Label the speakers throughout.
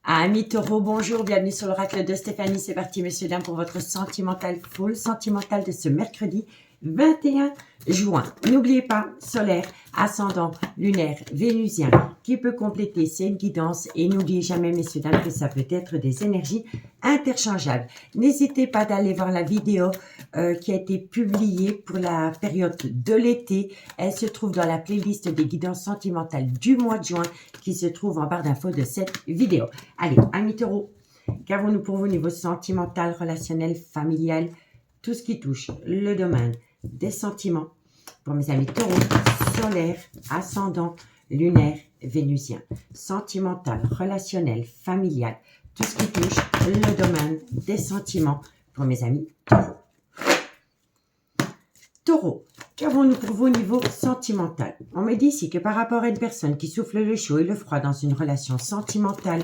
Speaker 1: Amis taureaux, bonjour, bienvenue sur l'oracle de Stéphanie. C'est parti, messieurs, dames, pour votre sentimental full sentimental de ce mercredi 21 juin. N'oubliez pas, solaire, ascendant, lunaire, vénusien, qui peut compléter, c'est une guidance. Et n'oubliez jamais, messieurs, dames, que ça peut être des énergies interchangeables. N'hésitez pas d'aller voir la vidéo qui a été publiée pour la période de l'été. Elle se trouve dans la playlist des guidances sentimentales du mois de juin qui se trouve en barre d'infos de cette vidéo. Allez, amis taureaux, qu'avons-nous pour vous au niveau sentimental, relationnel, familial, tout ce qui touche le domaine des sentiments pour mes amis taureaux, solaire, ascendant, lunaire, vénusien, sentimental, relationnel, familial, tout ce qui touche le domaine des sentiments pour mes amis taureaux. Taureau, qu'avons-nous pour vous au niveau sentimental? On me dit ici que par rapport à une personne qui souffle le chaud et le froid dans une relation sentimentale,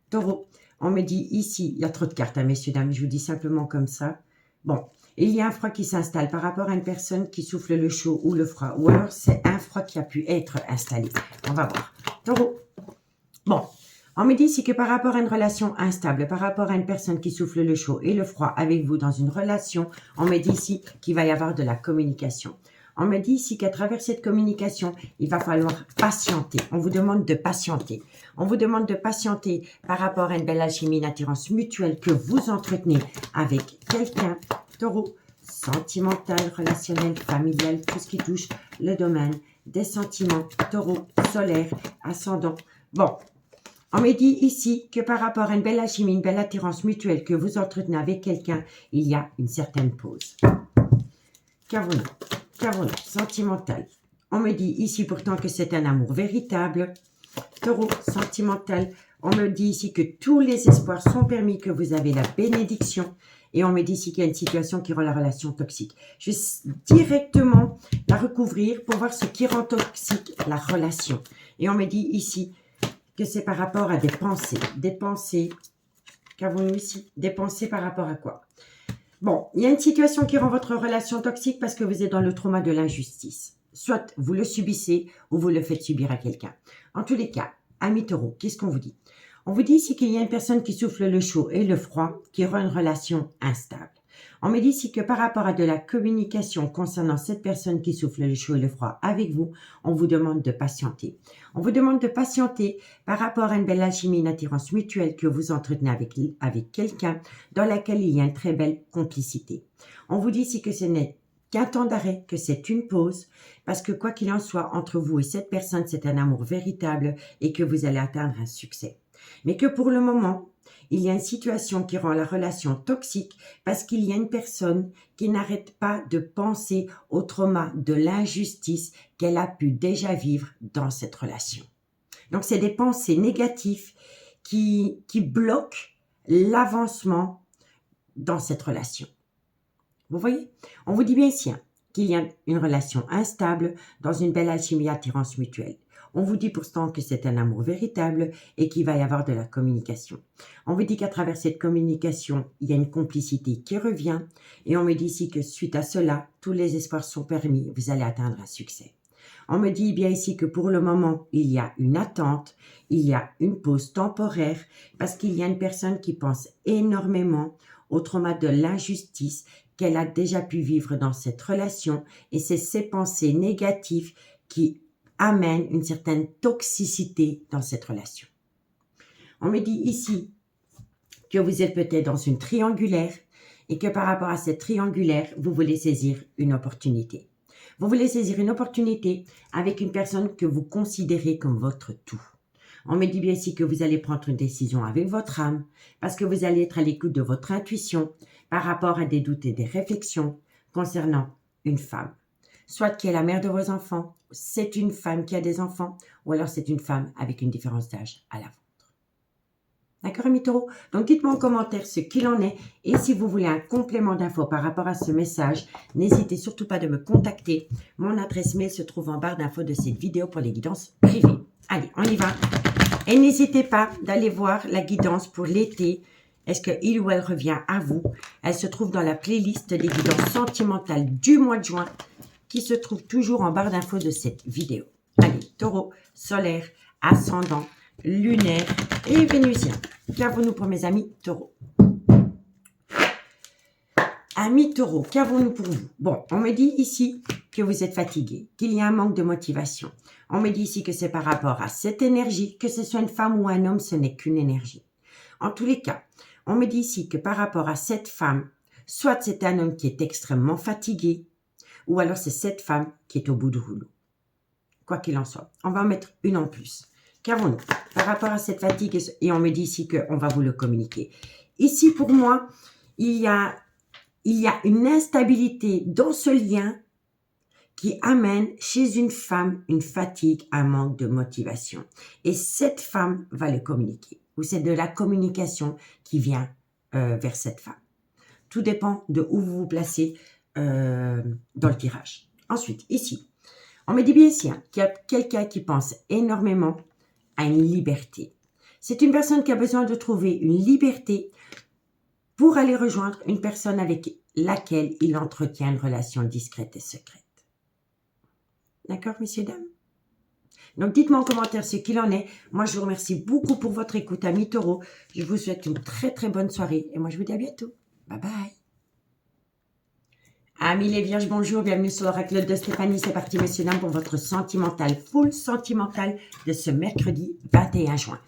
Speaker 1: Taureau, on me dit ici, il y a trop de cartes, hein, messieurs, dames, je vous dis simplement comme ça. Bon, il y a un froid qui s'installe par rapport à une personne qui souffle le chaud ou le froid, ou alors c'est un froid qui a pu être installé. On va voir. Taureau, bon, on me dit ici que par rapport à une relation instable, par rapport à une personne qui souffle le chaud et le froid avec vous dans une relation, on me dit ici qu'il va y avoir de la communication. On me dit ici qu'à travers cette communication, il va falloir patienter. On vous demande de patienter. On vous demande de patienter par rapport à une belle alchimie, une attirance mutuelle que vous entretenez avec quelqu'un. Taureau, sentimental, relationnel, familial, tout ce qui touche le domaine des sentiments. Taureau, solaire, ascendant. Bon, on me dit ici que par rapport à une belle alchimie, une belle attirance mutuelle que vous entretenez avec quelqu'un, il y a une certaine pause. Qu'avons-nous? Sentimental. On me dit ici pourtant que c'est un amour véritable. Taureau, sentimental. On me dit ici que tous les espoirs sont permis, que vous avez la bénédiction. Et on me dit ici qu'il y a une situation qui rend la relation toxique. Je vais directement la recouvrir pour voir ce qui rend toxique la relation. Et on me dit ici que c'est par rapport à des pensées. Des pensées. Qu'avons-nous ici? Des pensées par rapport à quoi? Bon, il y a une situation qui rend votre relation toxique parce que vous êtes dans le trauma de l'injustice. Soit vous le subissez ou vous le faites subir à quelqu'un. En tous les cas, amis taureaux, qu'est-ce qu'on vous dit? On vous dit ici qu'il y a une personne qui souffle le chaud et le froid qui rend une relation instable. On me dit ici que par rapport à de la communication concernant cette personne qui souffle le chaud et le froid avec vous, on vous demande de patienter. On vous demande de patienter par rapport à une belle alchimie, une attirance mutuelle que vous entretenez avec quelqu'un dans laquelle il y a une très belle complicité. On vous dit ici que ce n'est qu'un temps d'arrêt, que c'est une pause, parce que quoi qu'il en soit, entre vous et cette personne, c'est un amour véritable et que vous allez atteindre un succès. Mais que pour le moment, il y a une situation qui rend la relation toxique parce qu'il y a une personne qui n'arrête pas de penser au trauma de l'injustice qu'elle a pu déjà vivre dans cette relation. Donc, c'est des pensées négatives qui bloquent l'avancement dans cette relation. Vous voyez? On vous dit bien ici qu'il y a une relation instable dans une belle alchimie attirance mutuelle. On vous dit pourtant que c'est un amour véritable et qu'il va y avoir de la communication. On vous dit qu'à travers cette communication, il y a une complicité qui revient. Et on me dit ici que suite à cela, tous les espoirs sont permis, vous allez atteindre un succès. On me dit bien ici que pour le moment, il y a une attente, il y a une pause temporaire parce qu'il y a une personne qui pense énormément au trauma de l'injustice qu'elle a déjà pu vivre dans cette relation et c'est ces pensées négatives qui amènent une certaine toxicité dans cette relation. On me dit ici que vous êtes peut-être dans une triangulaire et que par rapport à cette triangulaire, vous voulez saisir une opportunité. Vous voulez saisir une opportunité avec une personne que vous considérez comme votre tout. On me dit bien ici que vous allez prendre une décision avec votre âme parce que vous allez être à l'écoute de votre intuition par rapport à des doutes et des réflexions concernant une femme. Soit qui est la mère de vos enfants, c'est une femme qui a des enfants, ou alors c'est une femme avec une différence d'âge à la vôtre. D'accord, amis taureaux? Donc, dites-moi en commentaire ce qu'il en est. Et si vous voulez un complément d'infos par rapport à ce message, n'hésitez surtout pas de me contacter. Mon adresse mail se trouve en barre d'infos de cette vidéo pour les guidances privées. Allez, on y va. Et n'hésitez pas d'aller voir la guidance pour l'été. Est-ce qu'il ou elle revient à vous? Elle se trouve dans la playlist des guidances sentimentales du mois de juin qui se trouve toujours en barre d'infos de cette vidéo. Allez, taureau, solaire, ascendant, lunaire et vénusien. Qu'avons-nous pour mes amis taureaux? Amis taureaux, qu'avons-nous pour vous? Bon, on me dit ici que vous êtes fatigué, qu'il y a un manque de motivation. On me dit ici que c'est par rapport à cette énergie, que ce soit une femme ou un homme, ce n'est qu'une énergie. En tous les cas, on me dit ici que par rapport à cette femme, soit c'est un homme qui est extrêmement fatigué, ou alors c'est cette femme qui est au bout du rouleau. Quoi qu'il en soit, on va en mettre une en plus. Qu'avons-nous par rapport à cette fatigue? Et on me dit ici qu'on va vous le communiquer. Ici, pour moi, il y a une instabilité dans ce lien qui amène chez une femme une fatigue, un manque de motivation. Et cette femme va le communiquer. Ou c'est de la communication qui vient vers cette femme. Tout dépend de où vous vous placez dans le tirage. Ensuite, ici, on me dit bien ici qu'il y a quelqu'un qui pense énormément à une liberté. C'est une personne qui a besoin de trouver une liberté pour aller rejoindre une personne avec laquelle il entretient une relation discrète et secrète. D'accord, messieurs, dames? Donc, dites-moi en commentaire ce qu'il en est. Moi, je vous remercie beaucoup pour votre écoute, amis taureaux. Je vous souhaite une très, très bonne soirée. Et moi, je vous dis à bientôt. Bye bye. Amis les vierges, bonjour. Bienvenue sur l'oracle de Stéphanie. C'est parti, messieurs, dames, pour votre sentimental, full sentimental de ce mercredi 21 juin.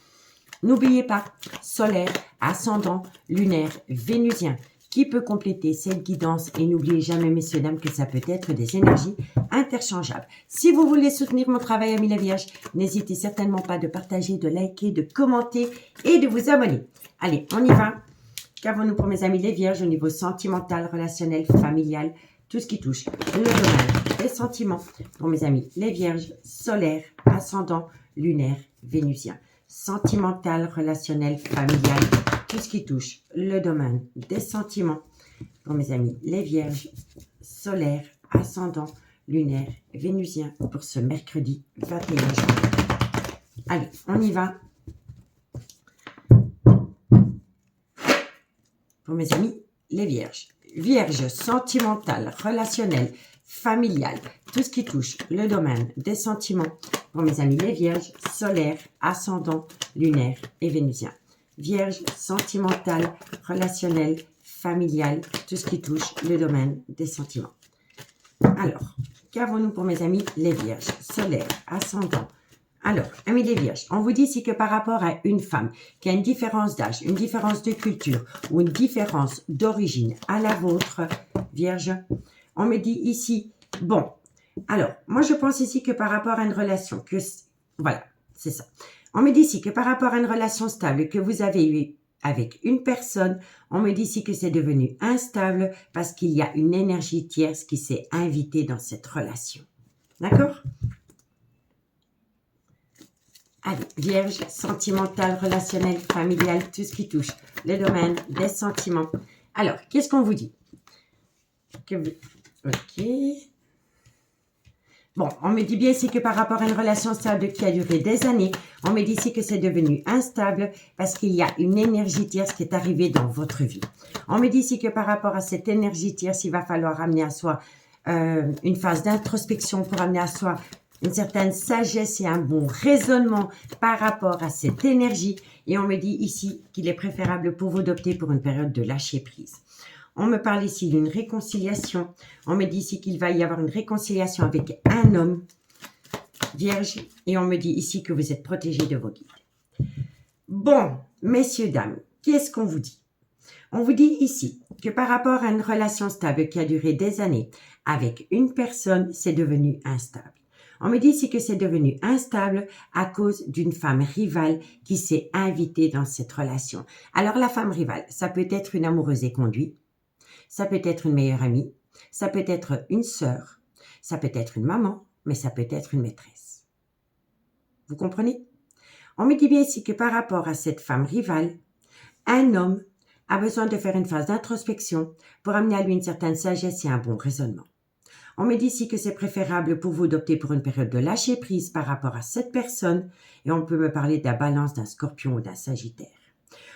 Speaker 1: N'oubliez pas, solaire, ascendant, lunaire, vénusien, qui peut compléter cette guidance. Et n'oubliez jamais, messieurs, dames, que ça peut être des énergies interchangeables. Si vous voulez soutenir mon travail, amis les vierges, n'hésitez certainement pas de partager, de liker, de commenter et de vous abonner. Allez, on y va. Qu'avons-nous pour mes amis les vierges au niveau sentimental, relationnel, familial, tout ce qui touche le domaine des sentiments. Pour mes amis les vierges, solaire, ascendant, lunaire, vénusien. Sentimental, relationnel, familial, tout ce qui touche le domaine des sentiments. Pour mes amis les vierges, solaire, ascendant, lunaire, vénusien, pour ce mercredi 21 juin. Allez, on y va. Pour mes amis les vierges, vierges, sentimental, relationnel, familial, tout ce qui touche le domaine des sentiments. Pour mes amis les vierges, solaire, ascendant, lunaire et vénusien. Vierge, sentimental, relationnel, familial, tout ce qui touche le domaine des sentiments. Alors, qu'avons-nous pour mes amis les vierges, solaire, ascendant? Alors, amis les vierges, on vous dit ici que par rapport à une femme qui a une différence d'âge, une différence de culture ou une différence d'origine à la vôtre, vierge, on me dit ici, bon, alors, moi je pense ici que par rapport à une relation, voilà, c'est ça. On me dit ici que par rapport à une relation stable que vous avez eue avec une personne, on me dit ici que c'est devenu instable parce qu'il y a une énergie tierce qui s'est invitée dans cette relation. D'accord ? Allez, vierge, sentimental, relationnel, familial, tout ce qui touche le domaine des sentiments. Alors, qu'est-ce qu'on vous dit? Ok. Bon, on me dit bien ici que par rapport à une relation stable qui a duré des années, on me dit ici que c'est devenu instable parce qu'il y a une énergie tierce qui est arrivée dans votre vie. On me dit ici que par rapport à cette énergie tierce, il va falloir amener à soi une phase d'introspection pour amener à soi une certaine sagesse et un bon raisonnement par rapport à cette énergie. Et on me dit ici qu'il est préférable pour vous d'opter pour une période de lâcher prise. On me parle ici d'une réconciliation. On me dit ici qu'il va y avoir une réconciliation avec un homme, vierge. Et on me dit ici que vous êtes protégé de vos guides. Bon, messieurs, dames, qu'est-ce qu'on vous dit? On vous dit ici que par rapport à une relation stable qui a duré des années avec une personne, c'est devenu instable. On me dit ici que c'est devenu instable à cause d'une femme rivale qui s'est invitée dans cette relation. Alors la femme rivale, ça peut être une amoureuse éconduite, ça peut être une meilleure amie, ça peut être une sœur, ça peut être une maman, mais ça peut être une maîtresse. Vous comprenez? On me dit bien ici que par rapport à cette femme rivale, un homme a besoin de faire une phase d'introspection pour amener à lui une certaine sagesse et un bon raisonnement. On me dit ici que c'est préférable pour vous d'opter pour une période de lâcher prise par rapport à cette personne et on peut me parler de la balance d'un scorpion ou d'un sagittaire.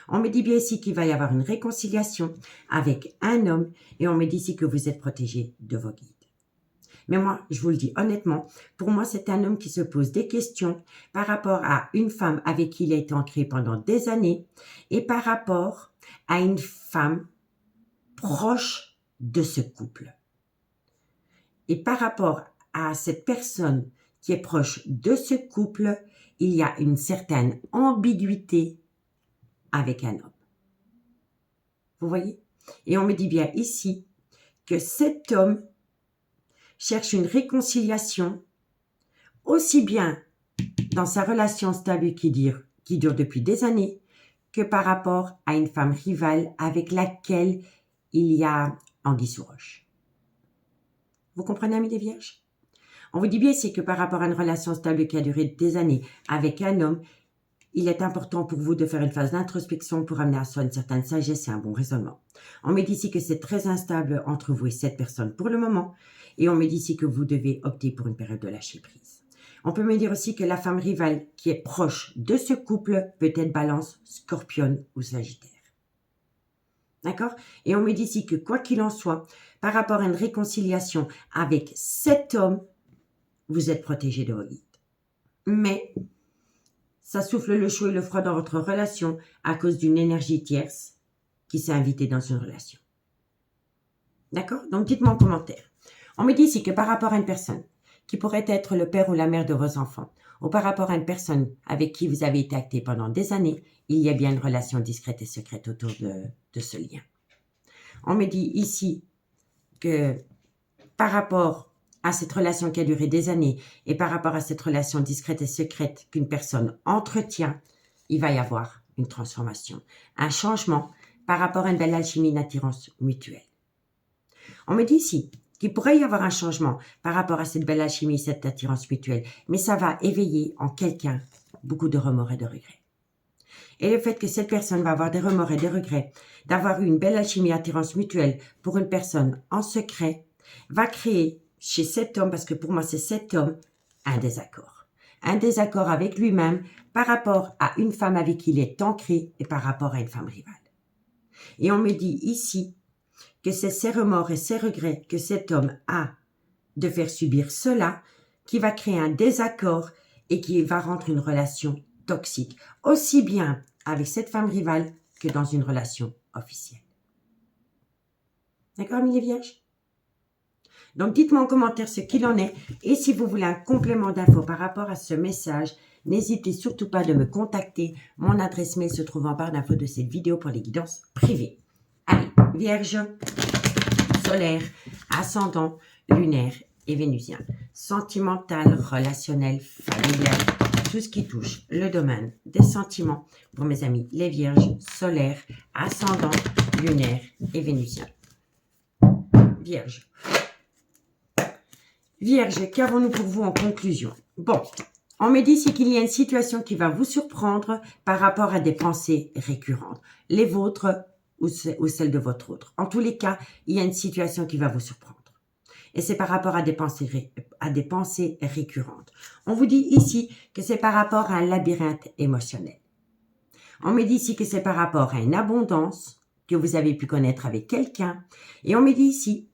Speaker 1: On me dit bien ici qu'il va y avoir une réconciliation avec un homme et on me dit ici que vous êtes protégé de vos guides. Mais moi, je vous le dis honnêtement, pour moi, c'est un homme qui se pose des questions par rapport à une femme avec qui il a été ancré pendant des années et par rapport à une femme proche de ce couple. Et par rapport à cette personne qui est proche de ce couple, il y a une certaine ambiguïté avec un homme. Vous voyez? Et on me dit bien ici que cet homme cherche une réconciliation aussi bien dans sa relation stable qui dure depuis des années que par rapport à une femme rivale avec laquelle il y a anguille sous roche. Vous comprenez, amis les vierges? On vous dit bien ici que par rapport à une relation stable qui a duré des années avec un homme, il est important pour vous de faire une phase d'introspection pour amener à soi une certaine sagesse et un bon raisonnement. On me dit ici que c'est très instable entre vous et cette personne pour le moment, et on me dit ici que vous devez opter pour une période de lâcher prise. On peut me dire aussi que la femme rivale qui est proche de ce couple peut être Balance, Scorpion ou Sagittaire. D'accord? Et on me dit ici que quoi qu'il en soit, par rapport à une réconciliation avec cet homme, vous êtes protégé de vos guides. Mais ça souffle le chaud et le froid dans votre relation à cause d'une énergie tierce qui s'est invitée dans une relation. D'accord? Donc dites-moi en commentaire. On me dit ici que par rapport à une personne qui pourrait être le père ou la mère de vos enfants, ou par rapport à une personne avec qui vous avez été acté pendant des années, il y a bien une relation discrète et secrète autour de ce lien. On me dit ici que par rapport à cette relation qui a duré des années et par rapport à cette relation discrète et secrète qu'une personne entretient, il va y avoir une transformation, un changement par rapport à une belle alchimie, une attirance mutuelle. On me dit ici qu'il pourrait y avoir un changement par rapport à cette belle alchimie, cette attirance mutuelle, mais ça va éveiller en quelqu'un beaucoup de remords et de regrets. Et le fait que cette personne va avoir des remords et des regrets, d'avoir eu une belle alchimie, attirance mutuelle pour une personne en secret, va créer chez cet homme, parce que pour moi c'est cet homme, un désaccord. Un désaccord avec lui-même par rapport à une femme avec qui il est ancré et par rapport à une femme rivale. Et on me dit ici que c'est ces remords et ces regrets que cet homme a de faire subir cela qui va créer un désaccord et qui va rendre une relation toxique, aussi bien avec cette femme rivale que dans une relation officielle. D'accord, amis les vierges? Donc, dites-moi en commentaire ce qu'il en est et si vous voulez un complément d'infos par rapport à ce message, n'hésitez surtout pas de me contacter. Mon adresse mail se trouve en barre d'infos de cette vidéo pour les guidances privées. Allez, Vierge, solaire, ascendant, lunaire et vénusien, sentimental, relationnel, familial, tout ce qui touche le domaine des sentiments pour mes amis les Vierges, solaire, ascendant, lunaire et vénusien. Vierge. Vierge, qu'avons-nous pour vous en conclusion? Bon, on me dit ici qu'il y a une situation qui va vous surprendre par rapport à des pensées récurrentes, les vôtres ou celles de votre autre. En tous les cas, il y a une situation qui va vous surprendre. Et c'est par rapport à des pensées récurrentes. On vous dit ici que c'est par rapport à un labyrinthe émotionnel. On me dit ici que c'est par rapport à une abondance que vous avez pu connaître avec quelqu'un. Et on me dit ici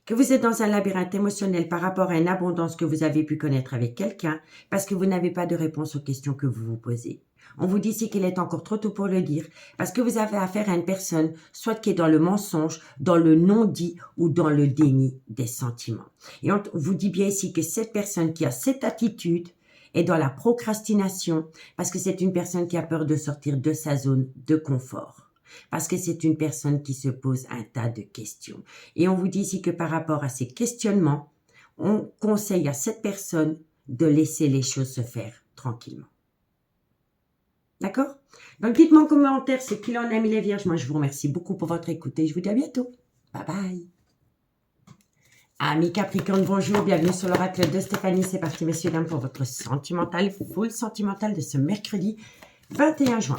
Speaker 1: que vous êtes dans un labyrinthe émotionnel par rapport à une abondance que vous avez pu connaître avec quelqu'un parce que vous n'avez pas de réponse aux questions que vous vous posez. On vous dit ici qu'il est encore trop tôt pour le dire parce que vous avez affaire à une personne soit qui est dans le mensonge, dans le non-dit ou dans le déni des sentiments. Et on vous dit bien ici que cette personne qui a cette attitude est dans la procrastination parce que c'est une personne qui a peur de sortir de sa zone de confort. Parce que c'est une personne qui se pose un tas de questions. Et on vous dit ici que par rapport à ces questionnements, on conseille à cette personne de laisser les choses se faire tranquillement. D'accord? Donc dites-moi en commentaire ce qu'il en est, mes les vierges. Moi, je vous remercie beaucoup pour votre écoute et je vous dis à bientôt. Bye bye. Amis Capricorne, bonjour, bienvenue sur l'oracle de Stéphanie. C'est parti, messieurs, dames, pour votre sentimental, full sentimental de ce mercredi 21 juin.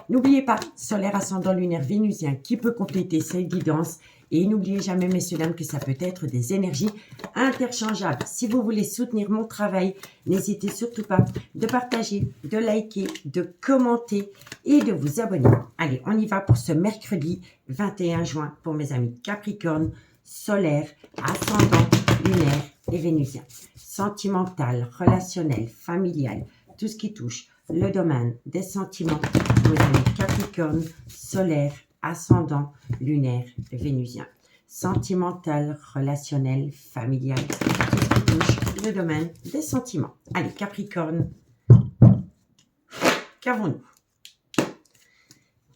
Speaker 1: N'oubliez pas, solaire, ascendant, lunaire, vénusien qui peut compléter ces guidances. Et n'oubliez jamais, messieurs, dames, que ça peut être des énergies interchangeables. Si vous voulez soutenir mon travail, n'hésitez surtout pas de partager, de liker, de commenter et de vous abonner. Allez, on y va pour ce mercredi 21 juin pour mes amis Capricorne, solaire, ascendant, lunaire et vénusien. Sentimental, relationnel, familial, tout ce qui touche le domaine des sentiments. Vous avez Capricorne, solaire, ascendant, lunaire, vénusien. Sentimental, relationnel, familial, tout ce qui touche le domaine des sentiments. Allez, Capricorne, qu'avons-nous?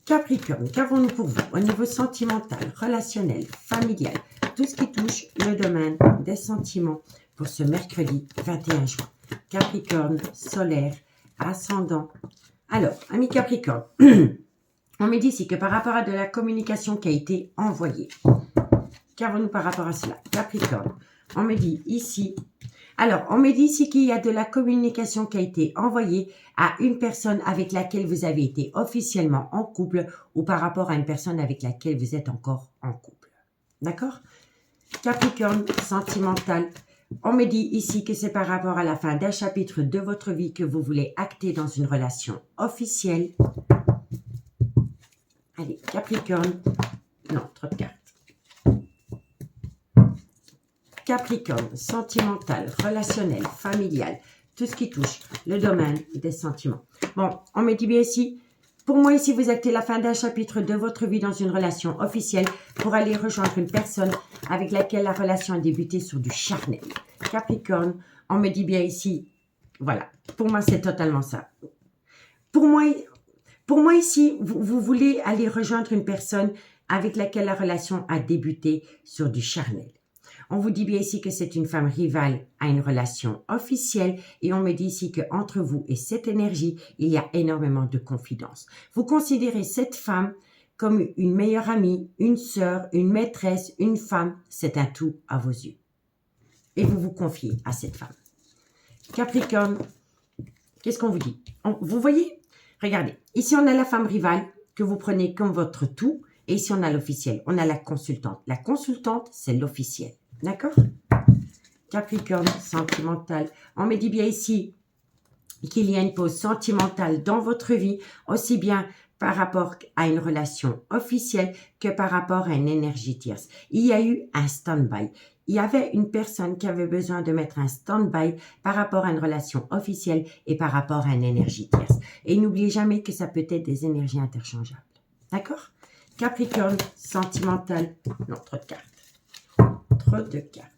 Speaker 1: Capricorne, qu'avons-nous pour vous au niveau sentimental, relationnel, familial, tout ce qui touche le domaine des sentiments pour ce mercredi 21 juin. Capricorne, solaire, ascendant. Alors, amis Capricorne, on me dit ici que par rapport à de la communication qui a été envoyée, qu'avons-nous par rapport à cela? Capricorne, on me dit ici... Alors, on me dit ici qu'il y a de la communication qui a été envoyée à une personne avec laquelle vous avez été officiellement en couple ou par rapport à une personne avec laquelle vous êtes encore en couple. D'accord? Capricorne, sentimental. On me dit ici que c'est par rapport à la fin d'un chapitre de votre vie que vous voulez acter dans une relation officielle. Allez, Capricorne. Non, trop de cartes. Capricorne, sentimental, relationnel, familial, tout ce qui touche le domaine des sentiments. Bon, on me dit bien ici, pour moi ici, vous actez la fin d'un chapitre de votre vie dans une relation officielle pour aller rejoindre une personne avec laquelle la relation a débuté sur du charnel. Capricorne, on me dit bien ici, voilà, pour moi c'est totalement ça. Pour moi ici, vous voulez aller rejoindre une personne avec laquelle la relation a débuté sur du charnel. On vous dit bien ici que c'est une femme rivale à une relation officielle et on me dit ici qu'entre vous et cette énergie, il y a énormément de confidence. Vous considérez cette femme comme une meilleure amie, une sœur, une maîtresse, une femme, c'est un tout à vos yeux. Et vous vous confiez à cette femme. Capricorne, qu'est-ce qu'on vous dit? Vous voyez? Regardez, ici on a la femme rivale que vous prenez comme votre tout et ici on a l'officiel, on a la consultante. La consultante, c'est l'officiel. D'accord? Capricorne, sentimental. On me dit bien ici qu'il y a une pause sentimentale dans votre vie, aussi bien par rapport à une relation officielle que par rapport à une énergie tierce. Il y a eu un stand-by. Il y avait une personne qui avait besoin de mettre un stand-by par rapport à une relation officielle et par rapport à une énergie tierce. Et n'oubliez jamais que ça peut être des énergies interchangeables. D'accord? Capricorne, sentimental. Non, trop de cartes. Trop de cartes.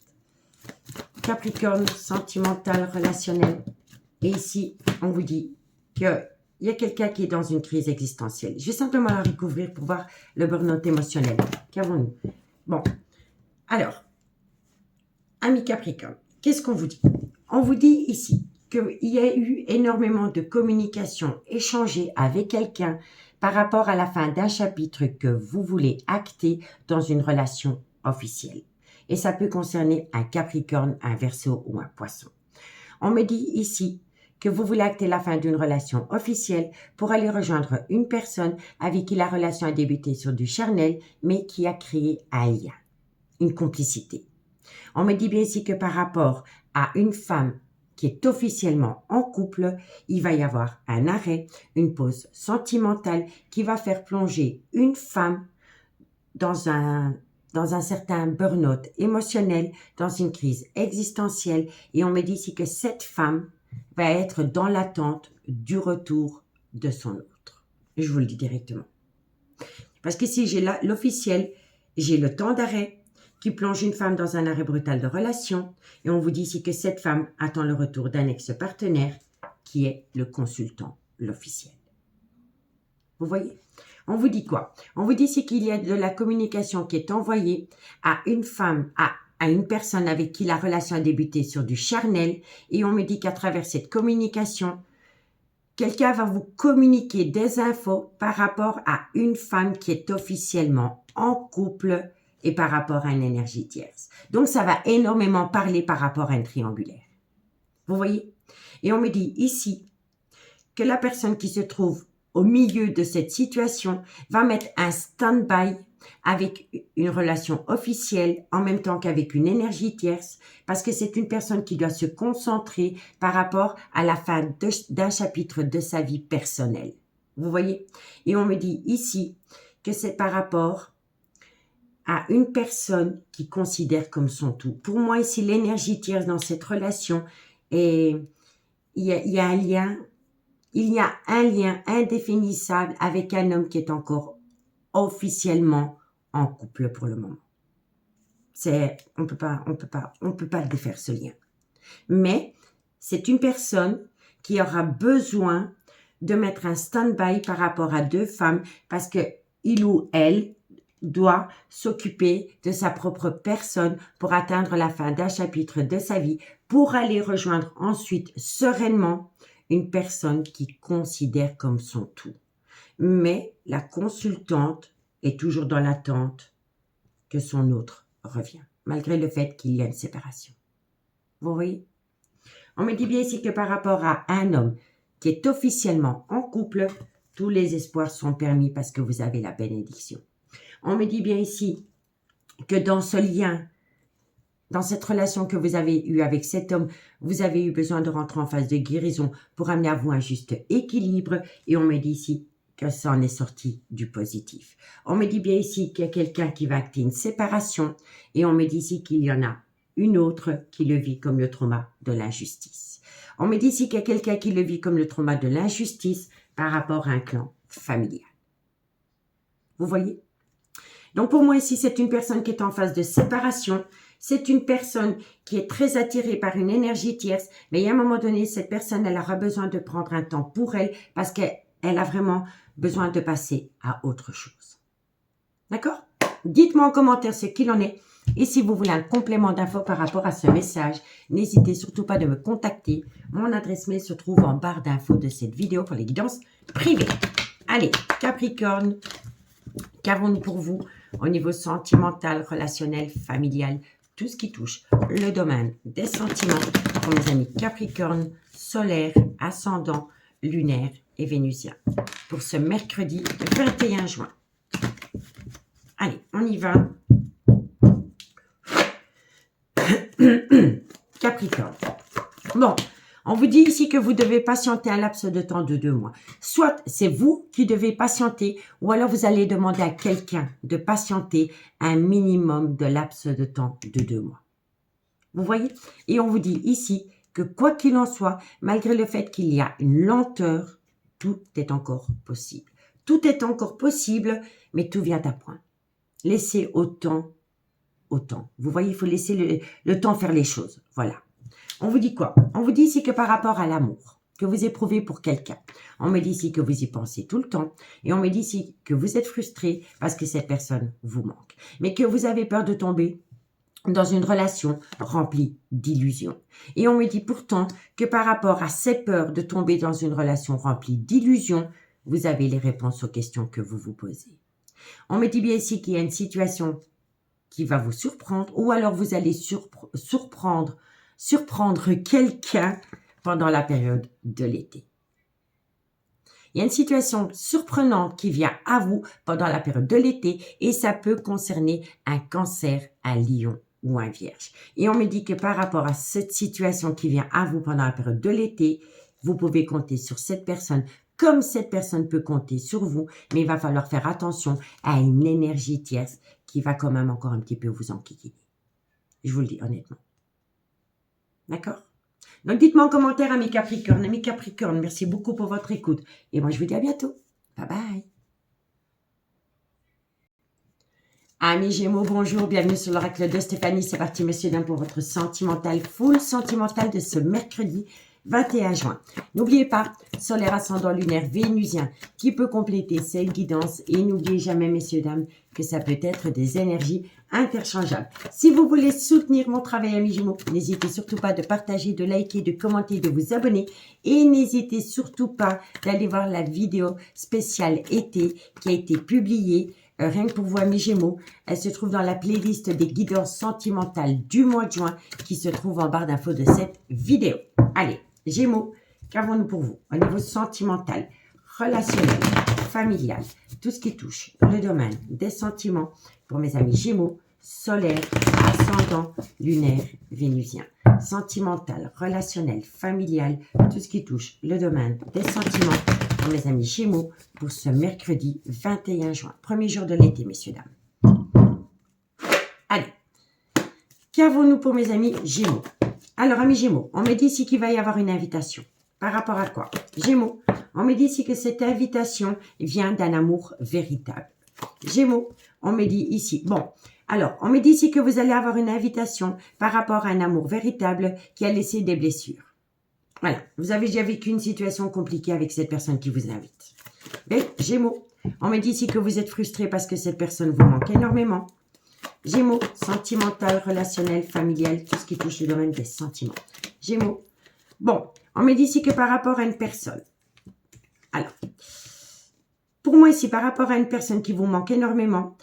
Speaker 1: Capricorne, sentimental, relationnel. Et ici, on vous dit qu'il y a quelqu'un qui est dans une crise existentielle. Je vais simplement la recouvrir pour voir le burn-out émotionnel. Qu'avons-nous? Bon, alors, amis Capricorne, qu'est-ce qu'on vous dit? On vous dit ici qu'il y a eu énormément de communication échangée avec quelqu'un par rapport à la fin d'un chapitre que vous voulez acter dans une relation officielle. Et ça peut concerner un Capricorne, un Verseau ou un Poisson. On me dit ici que vous voulez acter la fin d'une relation officielle pour aller rejoindre une personne avec qui la relation a débuté sur du charnel, mais qui a créé un lien, une complicité. On me dit bien ici que par rapport à une femme qui est officiellement en couple, il va y avoir un arrêt, une pause sentimentale qui va faire plonger une femme dans un certain burn-out émotionnel, dans une crise existentielle. Et on me dit ici que cette femme va être dans l'attente du retour de son autre. Je vous le dis directement. Parce qu'ici, j'ai l'officiel, j'ai le temps d'arrêt qui plonge une femme dans un arrêt brutal de relation. Et on vous dit ici que cette femme attend le retour d'un ex-partenaire qui est le consultant, l'officiel. Vous voyez? On vous dit quoi? On vous dit ici qu'il y a de la communication qui est envoyée à une femme, à une personne avec qui la relation a débuté sur du charnel. Et on me dit qu'à travers cette communication, quelqu'un va vous communiquer des infos par rapport à une femme qui est officiellement en couple et par rapport à une énergie tierce. Donc, ça va énormément parler par rapport à un triangulaire. Vous voyez? Et on me dit ici que la personne qui se trouve au milieu de cette situation va mettre un stand-by avec une relation officielle en même temps qu'avec une énergie tierce parce que c'est une personne qui doit se concentrer par rapport à la fin d'un chapitre de sa vie personnelle. Vous voyez? Et on me dit ici que c'est par rapport à une personne qui considère comme son tout. Pour moi, ici, l'énergie tierce dans cette relation, et il y a un lien, il y a un lien indéfinissable avec un homme qui est encore officiellement en couple pour le moment. On peut pas défaire ce lien. Mais c'est une personne qui aura besoin de mettre un stand-by par rapport à deux femmes parce que il ou elle doit s'occuper de sa propre personne pour atteindre la fin d'un chapitre de sa vie pour aller rejoindre ensuite sereinement une personne qui considère comme son tout. Mais la consultante est toujours dans l'attente que son autre revient, malgré le fait qu'il y a une séparation. Vous voyez? On me dit bien ici que par rapport à un homme qui est officiellement en couple, tous les espoirs sont permis parce que vous avez la bénédiction. On me dit bien ici que dans ce lien, dans cette relation que vous avez eue avec cet homme, vous avez eu besoin de rentrer en phase de guérison pour amener à vous un juste équilibre. Et on me dit ici que ça en est sorti du positif. On me dit bien ici qu'il y a quelqu'un qui va acter une séparation. Et on me dit ici qu'il y en a une autre qui le vit comme le trauma de l'injustice. On me dit ici qu'il y a quelqu'un qui le vit comme le trauma de l'injustice par rapport à un clan familial. Vous voyez? Donc pour moi ici, c'est une personne qui est en phase de séparation. C'est une personne qui est très attirée par une énergie tierce. Mais à un moment donné, cette personne, elle aura besoin de prendre un temps pour elle parce qu'elle a vraiment besoin de passer à autre chose. D'accord? Dites-moi en commentaire ce qu'il en est. Et si vous voulez un complément d'infos par rapport à ce message, n'hésitez surtout pas de me contacter. Mon adresse mail se trouve en barre d'infos de cette vidéo pour les guidances privées. Allez, Capricorne, qu'avons-nous pour vous au niveau sentimental, relationnel, familial, tout ce qui touche le domaine des sentiments pour mes amis Capricorne, solaire, ascendant, lunaire et vénusien pour ce mercredi 21 juin. Allez, on y va. Capricorne. Bon, on vous dit ici que vous devez patienter un laps de temps de 2 mois. Soit c'est vous qui devez patienter, ou alors vous allez demander à quelqu'un de patienter un minimum de laps de temps de 2 mois. Vous voyez? Et on vous dit ici que quoi qu'il en soit, malgré le fait qu'il y a une lenteur, tout est encore possible. Tout est encore possible, mais tout vient à point. Laissez autant. Vous voyez, il faut laisser le temps faire les choses. Voilà. On vous dit quoi? On vous dit ici que par rapport à l'amour que vous éprouvez pour quelqu'un, on me dit ici que vous y pensez tout le temps et on me dit ici que vous êtes frustré parce que cette personne vous manque, mais que vous avez peur de tomber dans une relation remplie d'illusions. Et on me dit pourtant que par rapport à cette peur de tomber dans une relation remplie d'illusions, vous avez les réponses aux questions que vous vous posez. On me dit bien ici qu'il y a une situation qui va vous surprendre ou alors vous allez surprendre quelqu'un pendant la période de l'été. Il y a une situation surprenante qui vient à vous pendant la période de l'été et ça peut concerner un cancer, un lion ou un vierge. Et on me dit que par rapport à cette situation qui vient à vous pendant la période de l'été, vous pouvez compter sur cette personne comme cette personne peut compter sur vous, mais il va falloir faire attention à une énergie tierce qui va quand même encore un petit peu vous enquiquiner. Je vous le dis honnêtement. D'accord? Donc dites-moi en commentaire, amis Capricorne, merci beaucoup pour votre écoute. Et moi je vous dis à bientôt. Bye bye. Amis Gémeaux, bonjour, bienvenue sur l'oracle de Stéphanie. C'est parti, messieurs, dames, pour votre sentimental, full sentimental de ce mercredi 21 juin. N'oubliez pas, solaire, ascendant, lunaire, vénusien, qui peut compléter cette guidance. Et n'oubliez jamais, messieurs, dames, que ça peut être des énergies interchangeables. Si vous voulez soutenir mon travail, amis Gémeaux, n'hésitez surtout pas de partager, de liker, de commenter, de vous abonner. Et n'hésitez surtout pas d'aller voir la vidéo spéciale été qui a été publiée rien que pour vous, amis Gémeaux. Elle se trouve dans la playlist des guidances sentimentales du mois de juin qui se trouve en barre d'infos de cette vidéo. Allez, Gémeaux, qu'avons-nous pour vous au niveau sentimental, relationnel, familial, tout ce qui touche le domaine des sentiments pour mes amis Gémeaux, solaire, ascendant, lunaire, vénusien. Sentimental, relationnel, familial, tout ce qui touche le domaine des sentiments pour mes amis Gémeaux pour ce mercredi 21 juin, premier jour de l'été, messieurs, dames. Qu'avons-nous pour mes amis Gémeaux? Alors, amis Gémeaux, on me dit ici qu'il va y avoir une invitation. Par rapport à quoi? Gémeaux, on me dit ici que cette invitation vient d'un amour véritable. Gémeaux, on me dit ici, bon, alors, on me dit ici que vous allez avoir une invitation par rapport à un amour véritable qui a laissé des blessures. Voilà, vous avez déjà vécu une situation compliquée avec cette personne qui vous invite. Mais, Gémeaux, on me dit ici que vous êtes frustré parce que cette personne vous manque énormément. Gémeaux, sentimental, relationnel, familial, tout ce qui touche le domaine des sentiments. Gémeaux, bon, on me dit ici que par rapport à une personne. Alors, pour moi ici, par rapport à une personne qui vous manque énormément,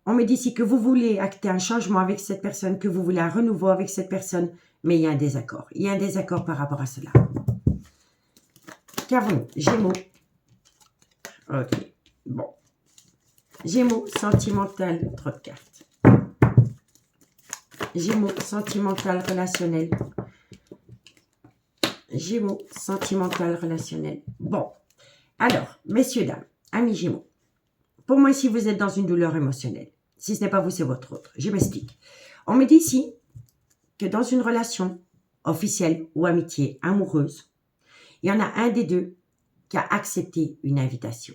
Speaker 1: on me dit ici que vous voulez acter un changement avec cette personne, que vous voulez un renouveau avec cette personne, mais il y a un désaccord. Il y a un désaccord par rapport à cela. Qu'avons-nous? Gémeaux. Ok, bon. Gémeaux, sentimental, trop de cartes. Gémeaux, sentimental, relationnel. Gémeaux, sentimental, relationnel. Bon, alors, messieurs, dames, amis Gémeaux, pour moi ici, vous êtes dans une douleur émotionnelle. Si ce n'est pas vous, c'est votre autre. Je m'explique. On me dit ici que dans une relation officielle ou amitié amoureuse, il y en a un des deux qui a accepté une invitation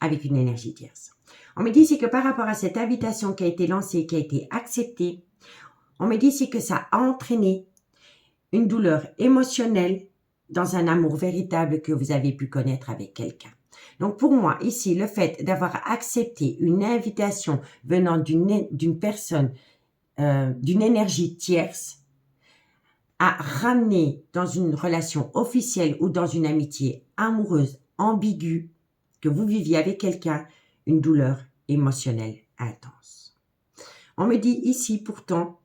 Speaker 1: avec une énergie tierce. On me dit ici que par rapport à cette invitation qui a été lancée, qui a été acceptée, on me dit ici que ça a entraîné une douleur émotionnelle dans un amour véritable que vous avez pu connaître avec quelqu'un. Donc pour moi, ici, le fait d'avoir accepté une invitation venant d'une personne, d'une énergie tierce, a ramené dans une relation officielle ou dans une amitié amoureuse, ambiguë, que vous viviez avec quelqu'un, une douleur émotionnelle intense. On me dit ici pourtant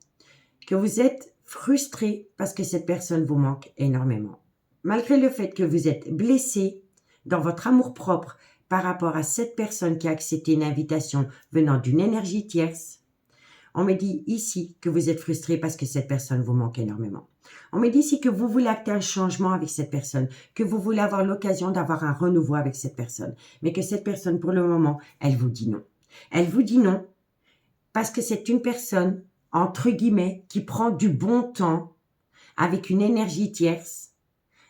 Speaker 1: que vous êtes frustré parce que cette personne vous manque énormément. Malgré le fait que vous êtes blessé dans votre amour-propre par rapport à cette personne qui a accepté une invitation venant d'une énergie tierce, on me dit ici que vous êtes frustré parce que cette personne vous manque énormément. On me dit ici que vous voulez acter un changement avec cette personne, que vous voulez avoir l'occasion d'avoir un renouveau avec cette personne, mais que cette personne, pour le moment, elle vous dit non. Elle vous dit non parce que c'est une personne, entre guillemets, qui prend du bon temps avec une énergie tierce,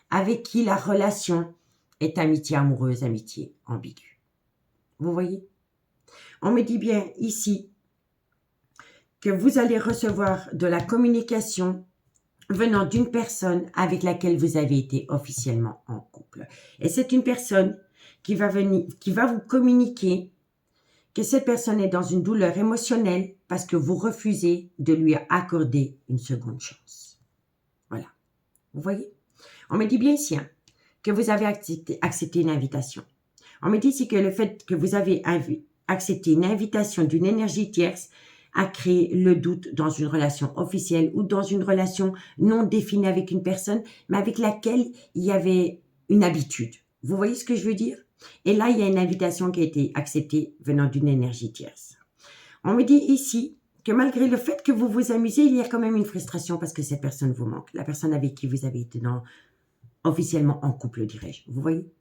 Speaker 1: avec qui la relation est amitié amoureuse, amitié ambiguë. Vous voyez? On me dit bien ici que vous allez recevoir de la communication venant d'une personne avec laquelle vous avez été officiellement en couple. Et c'est une personne qui va vous communiquer que cette personne est dans une douleur émotionnelle parce que vous refusez de lui accorder une seconde chance. Voilà. Vous voyez? On me dit bien ici que vous avez accepté une invitation. On me dit ici que le fait que vous avez accepté une invitation d'une énergie tierce a créé le doute dans une relation officielle ou dans une relation non définie avec une personne, mais avec laquelle il y avait une habitude. Vous voyez ce que je veux dire? Et là, il y a une invitation qui a été acceptée venant d'une énergie tierce. On me dit ici que malgré le fait que vous vous amusez, il y a quand même une frustration parce que cette personne vous manque. La personne avec qui vous avez été officiellement en couple, dirais-je. Vous voyez?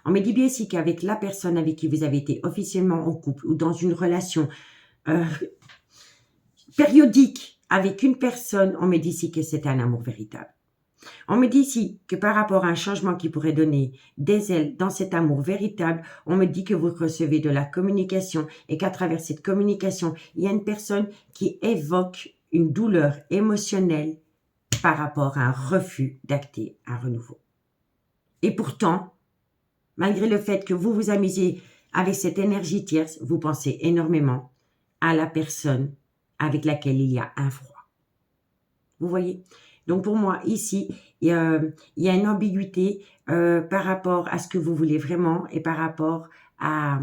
Speaker 1: On me dit bien ici qu'avec la personne avec qui vous avez été officiellement en couple ou dans une relation périodique avec une personne, on me dit ici que c'est un amour véritable. On me dit ici que par rapport à un changement qui pourrait donner des ailes dans cet amour véritable, on me dit que vous recevez de la communication et qu'à travers cette communication, il y a une personne qui évoque une douleur émotionnelle par rapport à un refus d'acter un renouveau. Et pourtant, malgré le fait que vous vous amusez avec cette énergie tierce, vous pensez énormément à la personne avec laquelle il y a un froid. Vous voyez? Donc pour moi, ici, il y a une ambiguïté par rapport à ce que vous voulez vraiment et par rapport à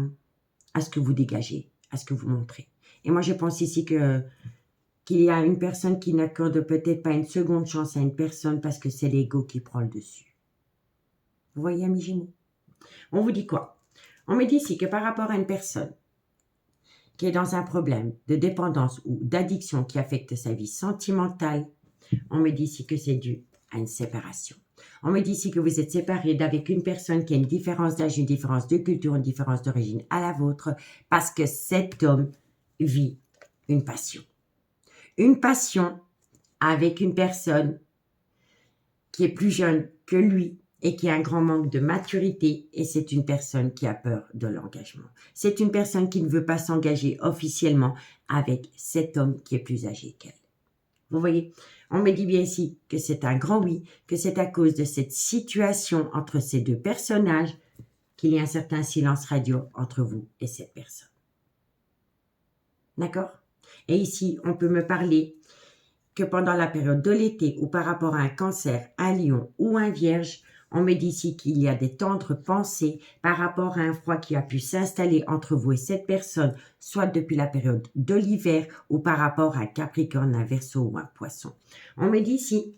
Speaker 1: ce que vous dégagez, à ce que vous montrez. Et moi, je pense ici qu'il y a une personne qui n'accorde peut-être pas une seconde chance à une personne parce que c'est l'ego qui prend le dessus. Vous voyez, amis Gémeaux? On vous dit quoi? On me dit ici que par rapport à une personne qui est dans un problème de dépendance ou d'addiction qui affecte sa vie sentimentale, on me dit ici que c'est dû à une séparation. On me dit ici que vous êtes séparé d'avec une personne qui a une différence d'âge, une différence de culture, une différence d'origine à la vôtre, parce que cet homme vit une passion. Une passion avec une personne qui est plus jeune que lui et qui a un grand manque de maturité, et c'est une personne qui a peur de l'engagement. C'est une personne qui ne veut pas s'engager officiellement avec cet homme qui est plus âgé qu'elle. Vous voyez, on me dit bien ici que c'est un grand oui, que c'est à cause de cette situation entre ces deux personnages qu'il y a un certain silence radio entre vous et cette personne. D'accord? Et ici, on peut me parler que pendant la période de l'été ou par rapport à un cancer, un lion ou un vierge, on me dit ici qu'il y a des tendres pensées par rapport à un froid qui a pu s'installer entre vous et cette personne, soit depuis la période de l'hiver ou par rapport à un Capricorne, un Verseau ou un Poisson. On me dit ici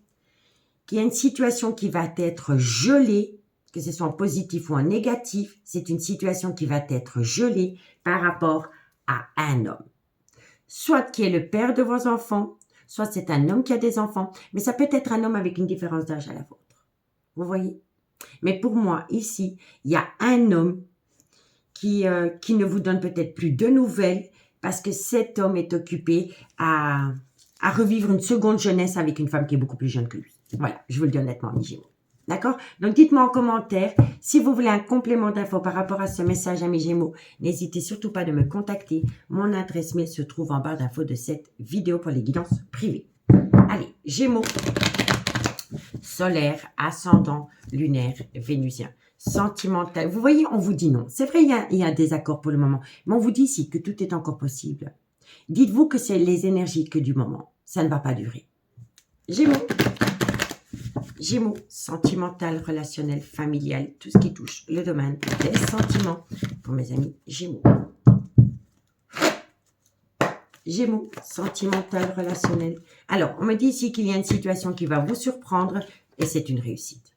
Speaker 1: qu'il y a une situation qui va être gelée, que ce soit en positif ou en négatif, c'est une situation qui va être gelée par rapport à un homme. Soit qui est le père de vos enfants, soit c'est un homme qui a des enfants, mais ça peut être un homme avec une différence d'âge à la vôtre. Vous voyez? Mais pour moi, ici, il y a un homme qui ne vous donne peut-être plus de nouvelles parce que cet homme est occupé à revivre une seconde jeunesse avec une femme qui est beaucoup plus jeune que lui. Voilà, je vous le dis honnêtement, mes Gémeaux. D'accord? Donc, dites-moi en commentaire si vous voulez un complément d'info par rapport à ce message à mes Gémeaux. N'hésitez surtout pas de me contacter. Mon adresse mail se trouve en barre d'infos de cette vidéo pour les guidances privées. Allez, Gémeaux, solaire, ascendant, lunaire, vénusien, sentimental. Vous voyez, on vous dit non. C'est vrai, il y a un désaccord pour le moment, mais on vous dit ici que tout est encore possible. Dites-vous que c'est les énergies que du moment. Ça ne va pas durer. Gémeaux. Gémeaux, sentimental, relationnel, familial, tout ce qui touche le domaine des sentiments pour mes amis Gémeaux. Gémeaux, sentimental, relationnel. Alors, on me dit ici qu'il y a une situation qui va vous surprendre et c'est une réussite.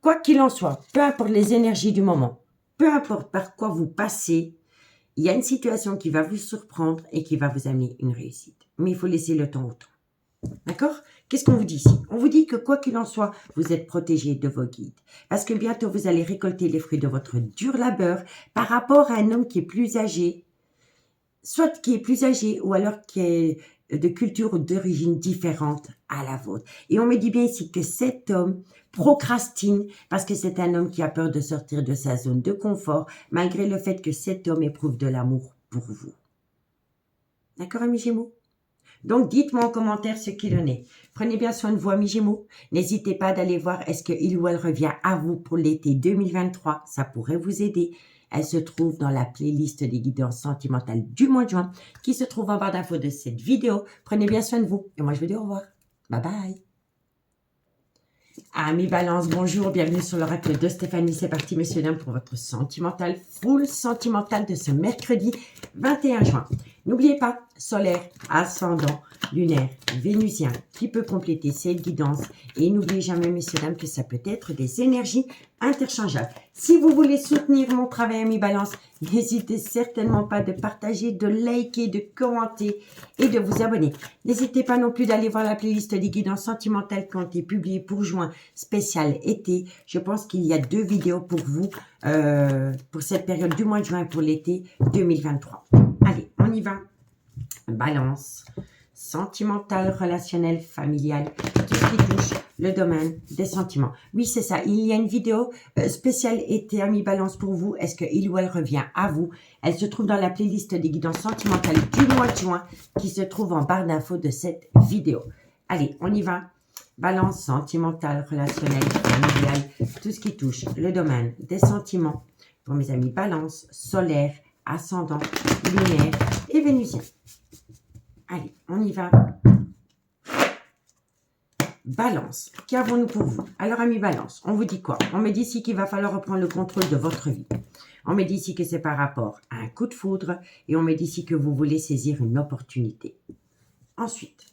Speaker 1: Quoi qu'il en soit, peu importe les énergies du moment, peu importe par quoi vous passez, il y a une situation qui va vous surprendre et qui va vous amener une réussite. Mais il faut laisser le temps au temps. D'accord? Qu'est-ce qu'on vous dit ici? On vous dit que quoi qu'il en soit, vous êtes protégé de vos guides. Parce que bientôt, vous allez récolter les fruits de votre dur labeur par rapport à un homme qui est plus âgé, soit qui est plus âgé ou alors qui est de culture ou d'origine différente à la vôtre. Et on me dit bien ici que cet homme procrastine parce que c'est un homme qui a peur de sortir de sa zone de confort malgré le fait que cet homme éprouve de l'amour pour vous. D'accord, amis Gémeaux? Donc, dites-moi en commentaire ce qu'il en est. Prenez bien soin de vous, amis Gémeaux. N'hésitez pas d'aller voir est-ce qu'il ou elle revient à vous pour l'été 2023. Ça pourrait vous aider. Elle se trouve dans la playlist des guidances sentimentales du mois de juin qui se trouve en barre d'infos de cette vidéo. Prenez bien soin de vous. Et moi, je vous dis au revoir. Bye bye. Amis Balance, bonjour. Bienvenue sur l'oracle de Stéphanie. C'est parti, messieurs, dames, pour votre sentimental, full sentimental de ce mercredi 21 juin. N'oubliez pas, solaire, ascendant, lunaire, vénusien, qui peut compléter cette guidance. Et n'oubliez jamais, messieurs, dames, que ça peut être des énergies interchangeables. Si vous voulez soutenir mon travail, amis Balance, n'hésitez certainement pas de partager, de liker, de commenter et de vous abonner. N'hésitez pas non plus d'aller voir la playlist des guidances sentimentales qui ont été publiées pour juin, spécial été. Je pense qu'il y a 2 vidéos pour vous pour cette période du mois de juin et pour l'été 2023. Allez, on y va. Balance, sentimental, relationnel, familial, tout ce qui touche le domaine des sentiments. Oui, c'est ça. Il y a une vidéo spéciale été, amis Balance, pour vous. Est-ce qu'il ou elle revient à vous? Elle se trouve dans la playlist des guidances sentimentales du mois de juin qui se trouve en barre d'infos de cette vidéo. Allez, on y va. Balance, sentimental, relationnel, familial, tout ce qui touche le domaine des sentiments pour mes amis Balance, solaire, ascendant, lunaire et vénusien. Allez, on y va. Balance, qu'avons-nous pour vous? Alors, amis Balance, on vous dit quoi? On me dit ici qu'il va falloir reprendre le contrôle de votre vie. On me dit ici que c'est par rapport à un coup de foudre et on me dit ici que vous voulez saisir une opportunité. Ensuite,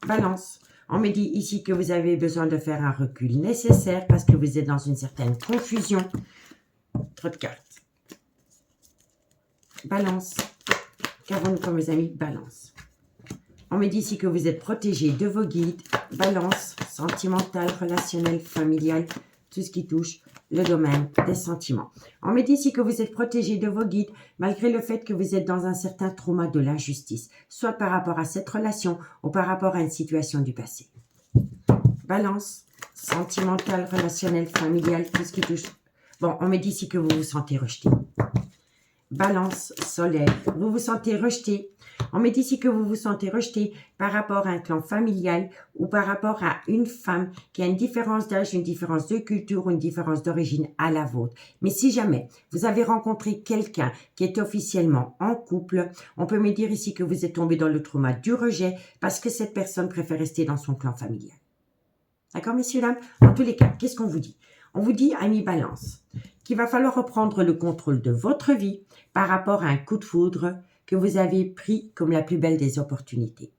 Speaker 1: Balance, on me dit ici que vous avez besoin de faire un recul nécessaire parce que vous êtes dans une certaine confusion. Trop de cartes. Balance, qu'avons-nous pour mes amis? Balance. On me dit ici que vous êtes protégé de vos guides. Balance, sentimental, relationnel, familial, tout ce qui touche le domaine des sentiments. On me dit ici que vous êtes protégé de vos guides malgré le fait que vous êtes dans un certain trauma de l'injustice, soit par rapport à cette relation ou par rapport à une situation du passé. Balance, sentimental, relationnel, familial, tout ce qui touche. Bon, on me dit ici que vous vous sentez rejeté. Balance, solaire, vous vous sentez rejeté. On me dit ici que vous vous sentez rejeté par rapport à un clan familial ou par rapport à une femme qui a une différence d'âge, une différence de culture ou une différence d'origine à la vôtre. Mais si jamais vous avez rencontré quelqu'un qui est officiellement en couple, on peut me dire ici que vous êtes tombé dans le trauma du rejet parce que cette personne préfère rester dans son clan familial. D'accord, messieurs, dames? En tous les cas, qu'est-ce qu'on vous dit? On vous dit, amis balance, qu'il va falloir reprendre le contrôle de votre vie par rapport à un coup de foudre que vous avez pris comme la plus belle des opportunités.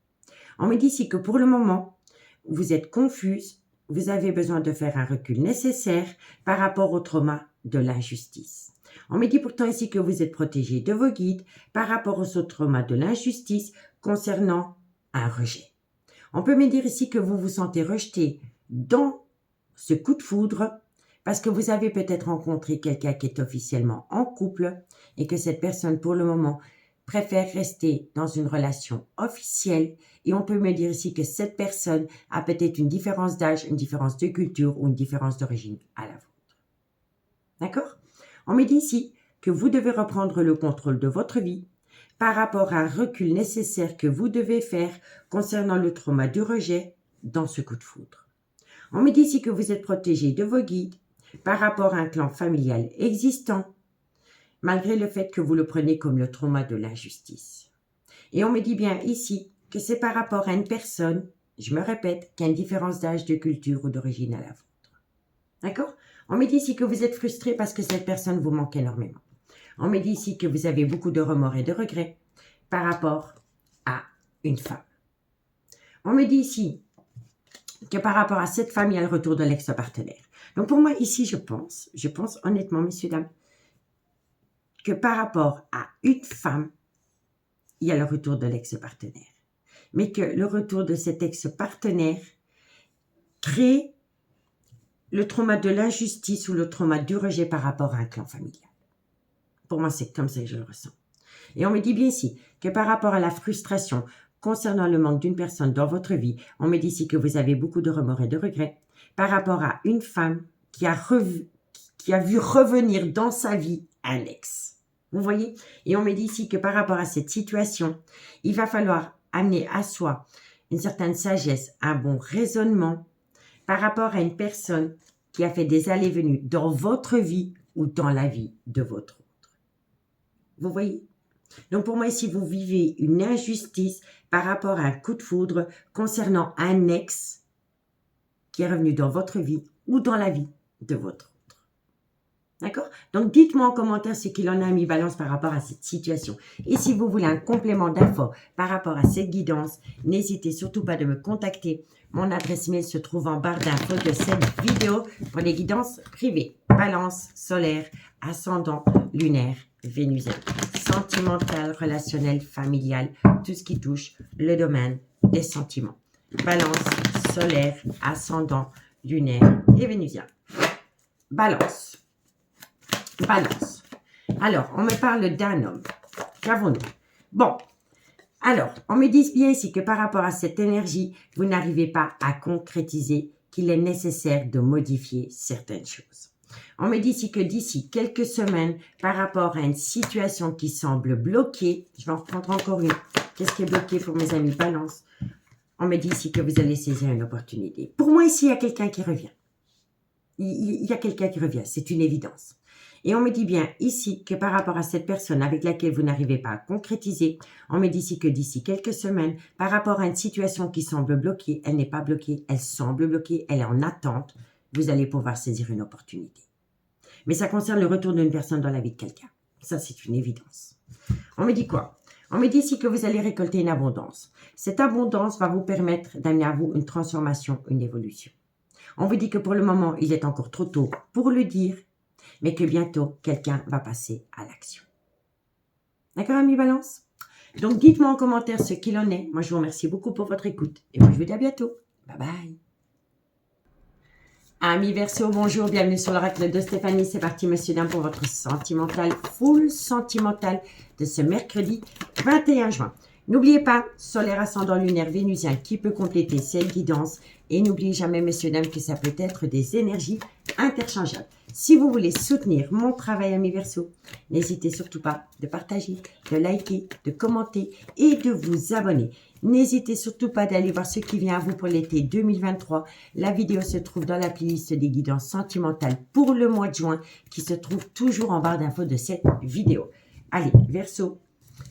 Speaker 1: On me dit ici que pour le moment, vous êtes confuse, vous avez besoin de faire un recul nécessaire par rapport au trauma de l'injustice. On me dit pourtant ici que vous êtes protégé de vos guides par rapport au trauma de l'injustice concernant un rejet. On peut me dire ici que vous vous sentez rejeté dans ce coup de foudre parce que vous avez peut-être rencontré quelqu'un qui est officiellement en couple et que cette personne, pour le moment, préfère rester dans une relation officielle. Et on peut me dire ici que cette personne a peut-être une différence d'âge, une différence de culture ou une différence d'origine à la vôtre. D'accord? On me dit ici que vous devez reprendre le contrôle de votre vie par rapport à un recul nécessaire que vous devez faire concernant le trauma du rejet dans ce coup de foudre. On me dit ici que vous êtes protégé de vos guides par rapport à un clan familial existant, malgré le fait que vous le preniez comme le trauma de l'injustice. Et on me dit bien ici que c'est par rapport à une personne, je me répète, qui a une différence d'âge, de culture ou d'origine à la vôtre. D'accord? On me dit ici que vous êtes frustré parce que cette personne vous manque énormément. On me dit ici que vous avez beaucoup de remords et de regrets par rapport à une femme. On me dit ici que par rapport à cette femme, il y a le retour de l'ex-partenaire. Donc pour moi, ici, je pense honnêtement, messieurs, dames, que par rapport à une femme, il y a le retour de l'ex-partenaire. Mais que le retour de cet ex-partenaire crée le trauma de l'injustice ou le trauma du rejet par rapport à un clan familial. Pour moi, c'est comme ça que je le ressens. Et on me dit bien ici que par rapport à la frustration concernant le manque d'une personne dans votre vie, on me dit ici que vous avez beaucoup de remords et de regrets par rapport à une femme qui a vu revenir dans sa vie un ex. Vous voyez? Et on me dit ici que par rapport à cette situation, il va falloir amener à soi une certaine sagesse, un bon raisonnement par rapport à une personne qui a fait des allées-venues dans votre vie ou dans la vie de votre autre. Vous voyez? Donc pour moi ici, vous vivez une injustice par rapport à un coup de foudre concernant un ex qui est revenu dans votre vie ou dans la vie de votre autre. D'accord? Donc dites-moi en commentaire ce qu'il en a mis balance par rapport à cette situation. Et si vous voulez un complément d'infos par rapport à cette guidance, n'hésitez surtout pas de me contacter. Mon adresse mail se trouve en barre d'infos de cette vidéo pour les guidances privées. Balance, solaire, ascendant, lunaire, vénusien, sentimental, relationnel, familial, tout ce qui touche le domaine des sentiments. Balance, solaire, ascendant, lunaire et vénusien. Balance. Balance. Alors, on me parle d'un homme. Qu'avons-nous? Bon. Alors, on me dit bien ici que par rapport à cette énergie, vous n'arrivez pas à concrétiser qu'il est nécessaire de modifier certaines choses. On me dit ici que d'ici quelques semaines, par rapport à une situation qui semble bloquée, je vais en reprendre encore une. Qu'est-ce qui est bloqué pour mes amis balance? On me dit ici que vous allez saisir une opportunité. Pour moi, ici, il y a quelqu'un qui revient. Il y a quelqu'un qui revient, c'est une évidence. Et on me dit bien ici que par rapport à cette personne avec laquelle vous n'arrivez pas à concrétiser, on me dit ici que d'ici quelques semaines, par rapport à une situation qui semble bloquée, elle n'est pas bloquée, elle semble bloquée, elle est en attente, vous allez pouvoir saisir une opportunité. Mais ça concerne le retour d'une personne dans la vie de quelqu'un. Ça, c'est une évidence. On me dit quoi? On me dit ici que vous allez récolter une abondance. Cette abondance va vous permettre d'amener à vous une transformation, une évolution. On vous dit que pour le moment, il est encore trop tôt pour le dire, mais que bientôt, quelqu'un va passer à l'action. D'accord, amis balance? Donc, dites-moi en commentaire ce qu'il en est. Moi, je vous remercie beaucoup pour votre écoute. Et moi, je vous dis à bientôt. Bye bye. Amis Verseau, bonjour, bienvenue sur l'oracle de Stéphanie. C'est parti, messieurs, dames, pour votre sentimental, full sentimental de ce mercredi 21 juin. N'oubliez pas, solaire ascendant lunaire vénusien qui peut compléter cette guidance. Et n'oubliez jamais, messieurs, dames, que ça peut être des énergies interchangeables. Si vous voulez soutenir mon travail, amis Verseau, n'hésitez surtout pas de partager, de liker, de commenter et de vous abonner. N'hésitez surtout pas d'aller voir ce qui vient à vous pour l'été 2023. La vidéo se trouve dans la playlist des guidances sentimentales pour le mois de juin qui se trouve toujours en barre d'infos de cette vidéo. Allez, Verseau,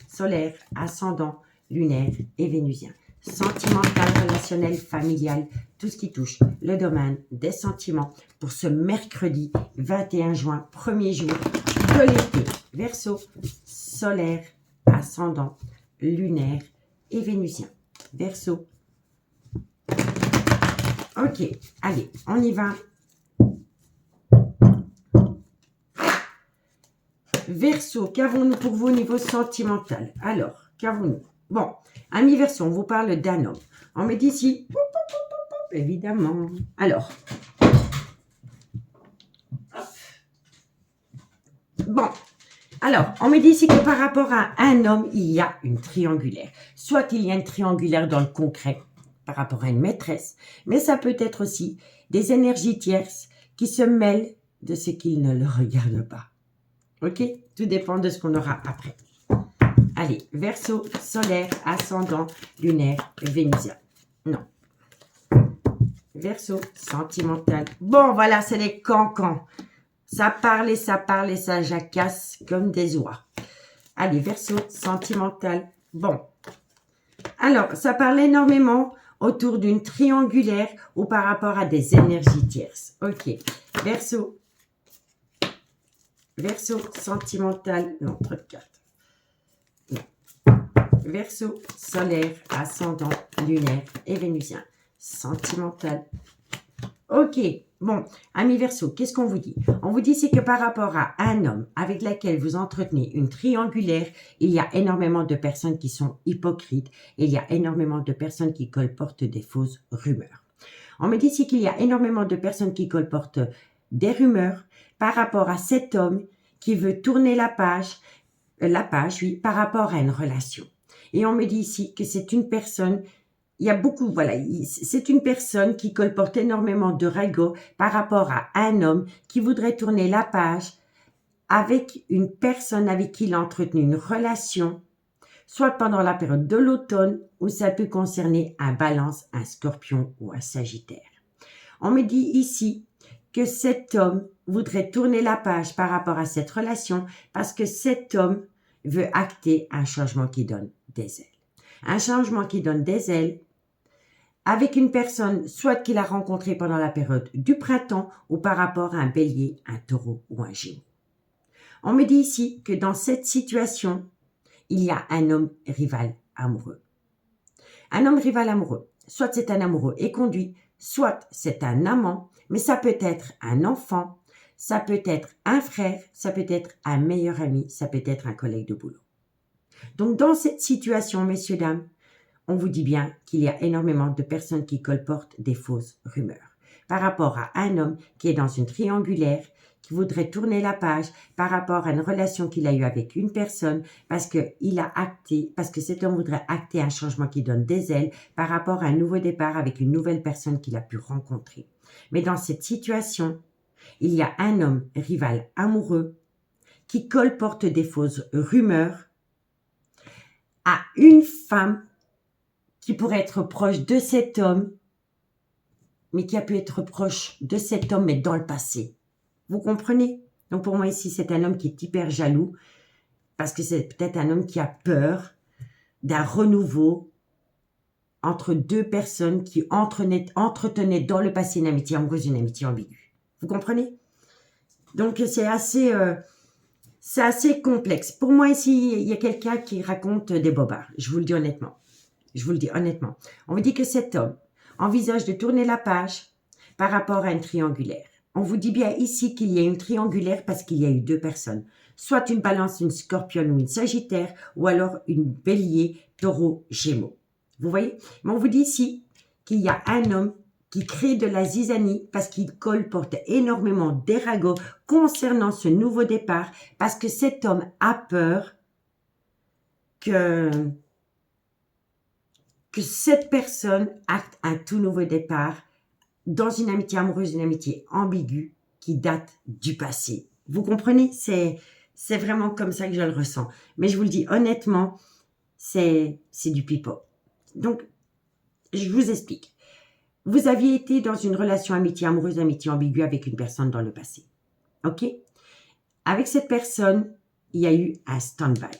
Speaker 1: solaire, ascendant, lunaire et vénusien. Sentimental, relationnel, familial, tout ce qui touche le domaine des sentiments pour ce mercredi 21 juin, premier jour de l'été. Verseau, solaire, ascendant, lunaire et vénusien. Verseau. Ok, allez, on y va. Verseau, qu'avons-nous pour vous au niveau sentimental? Alors, qu'avons-nous? Bon, amis Verseau, on vous parle d'un homme. On me dit ici, évidemment. Alors, bon, alors, on me dit ici que par rapport à un homme, il y a une triangulaire. Soit il y a une triangulaire dans le concret par rapport à une maîtresse, mais ça peut être aussi des énergies tierces qui se mêlent de ce qu'ils ne le regardent pas. Ok? Tout dépend de ce qu'on aura après. Allez, Verseau, solaire, ascendant, lunaire, vénusien. Non. Verseau, sentimental. Bon, voilà, c'est les cancans. Ça parle et ça jacasse comme des oies. Allez, Verseau, sentimental. Bon. Alors, ça parle énormément autour d'une triangulaire ou par rapport à des énergies tierces. Ok. Verseau. Verseau, sentimental. Non, trop de cartes. Non. Verseau, solaire, ascendant, lunaire et vénusien. Sentimental. Ok. Bon, amis Verseau, qu'est-ce qu'on vous dit? On vous dit c'est que par rapport à un homme avec lequel vous entretenez une triangulaire, il y a énormément de personnes qui sont hypocrites et il y a énormément de personnes qui colportent des fausses rumeurs. On me dit ici qu'il y a énormément de personnes qui colportent des rumeurs par rapport à cet homme qui veut tourner la page, oui, par rapport à une relation. Et on me dit ici que c'est une personne, il y a beaucoup, voilà, c'est une personne qui colporte énormément de ragots par rapport à un homme qui voudrait tourner la page avec une personne avec qui il a entretenu une relation, soit pendant la période de l'automne ou ça peut concerner un Balance, un Scorpion ou un Sagittaire. On me dit ici que cet homme voudrait tourner la page par rapport à cette relation parce que cet homme veut acter un changement qui donne des ailes. Un changement qui donne des ailes avec une personne soit qu'il a rencontrée pendant la période du printemps ou par rapport à un bélier, un taureau ou un gémeau. On me dit ici que dans cette situation, il y a un homme rival amoureux. Un homme rival amoureux, soit c'est un amoureux éconduit, soit c'est un amant, mais ça peut être un enfant, ça peut être un frère, ça peut être un meilleur ami, ça peut être un collègue de boulot. Donc dans cette situation, messieurs, dames, on vous dit bien qu'il y a énormément de personnes qui colportent des fausses rumeurs par rapport à un homme qui est dans une triangulaire, qui voudrait tourner la page par rapport à une relation qu'il a eue avec une personne parce que cet homme voudrait acter un changement qui donne des ailes par rapport à un nouveau départ avec une nouvelle personne qu'il a pu rencontrer. Mais dans cette situation, il y a un homme rival amoureux qui colporte des fausses rumeurs à une femme qui pourrait être proche de cet homme, mais qui a pu être proche de cet homme, mais dans le passé. Vous comprenez? Donc pour moi ici, c'est un homme qui est hyper jaloux, parce que c'est peut-être un homme qui a peur d'un renouveau entre deux personnes qui entretenaient dans le passé une amitié amoureuse, une amitié ambiguë. Vous comprenez? Donc c'est assez complexe. Pour moi ici, il y a quelqu'un qui raconte des bobards. Je vous le dis honnêtement. On me dit que cet homme envisage de tourner la page par rapport à une triangulaire. On vous dit bien ici qu'il y a une triangulaire parce qu'il y a eu deux personnes. Soit une Balance, une Scorpion ou une Sagittaire, ou alors une Bélier, Taureau, Gémeaux. Vous voyez? Mais on vous dit ici qu'il y a un homme qui crée de la zizanie parce qu'il colporte énormément des ragots concernant ce nouveau départ, parce que cet homme a peur que cette personne acte un tout nouveau départ dans une amitié amoureuse, une amitié ambiguë qui date du passé. Vous comprenez? C'est vraiment comme ça que je le ressens. Mais je vous le dis honnêtement, c'est du pipeau. Donc, je vous explique. Vous aviez été dans une relation amitié amoureuse, amitié ambiguë avec une personne dans le passé. OK? Avec cette personne, il y a eu un stand-by.